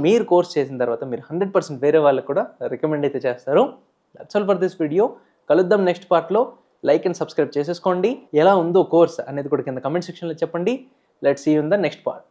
మీరు కోర్స్ చేసిన తర్వాత మీరు 100% వేరే వాళ్ళకి కూడా రికమెండ్ అయితే చేస్తారు. That's all for this video. కలుద్దాం నెక్స్ట్ పార్ట్లో. లైక్ అండ్ సబ్స్క్రైబ్ చేసేసుకోండి. ఎలా ఉందో కోర్స్ అనేది కూడా కింద కమెంట్ సెక్షన్లో చెప్పండి. Let's see you in the next part.